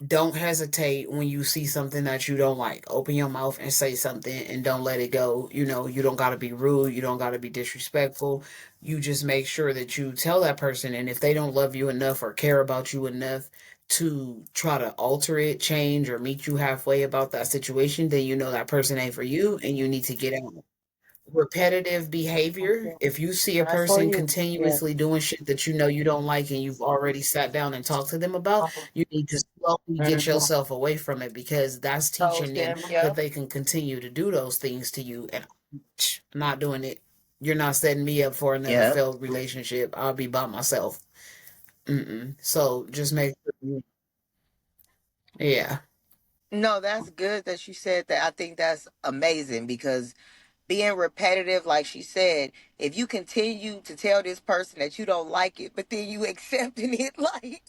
don't hesitate when you see something that you don't like. Open your mouth and say something and don't let it go. You don't got to be rude. You don't got to be disrespectful. You just make sure that you tell that person. And if they don't love you enough or care about you enough to try to alter it, change, or meet you halfway about that situation, then you know that person ain't for you and you need to get out. Repetitive behavior. If you see a That's for person you. Yeah. continuously doing shit that you know you don't like and you've already sat down and talked to them about, you need to slowly get Mhm. yourself away from it because that's teaching Toast them them. that Yep. they can continue to do those things to you. And I'm not doing it. You're not setting me up for another Yep. failed relationship. I'll be by myself. Mm-mm. So just make sure yeah. No, that's good that you said that. I think that's amazing because being repetitive, like she said, if you continue to tell this person that you don't like it, but then you accepting it, like,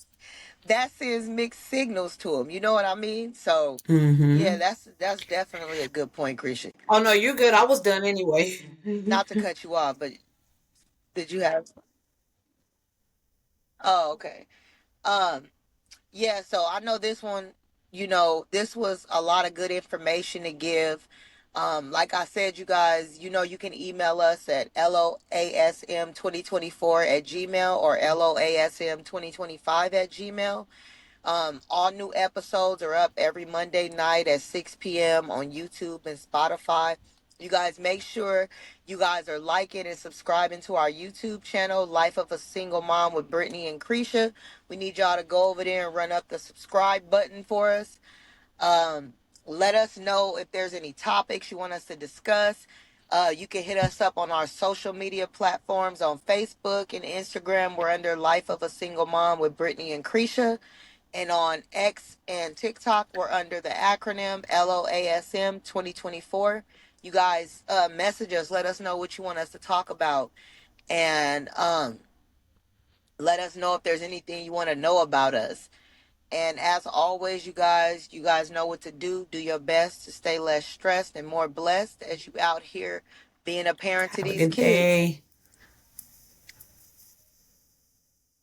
that sends mixed signals to them. You know what I mean? So, yeah, Mm-hmm. that's definitely a good point, Christian. Oh no, you're good. I was done anyway. Not to cut you off, but did you have? Oh, okay. Um, yeah. So I know this one. This was a lot of good information to give. Like I said, you guys, you can email us at loasm2024 at gmail or loasm2025 at gmail. All new episodes are up every Monday night at 6 p.m. on YouTube and Spotify. You guys make sure you guys are liking and subscribing to our YouTube channel, Life of a Single Mom with Brittney&Creasha. We need y'all to go over there and run up the subscribe button for us. Um, Let us know if there's any topics you want us to discuss. You can hit us up on our social media platforms on Facebook and Instagram. We're under Life of a Single Mom with Brittney&Creasha. And on X and TikTok, we're under the acronym LOASM 2024. You guys message us, let us know what you want us to talk about, and let us know if there's anything you want to know about us. And as always, you guys know what to do. Do your best to stay less stressed and more blessed as you out here being a parent to Have a these good kids. day.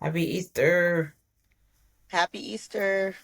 Happy Easter. Happy Easter.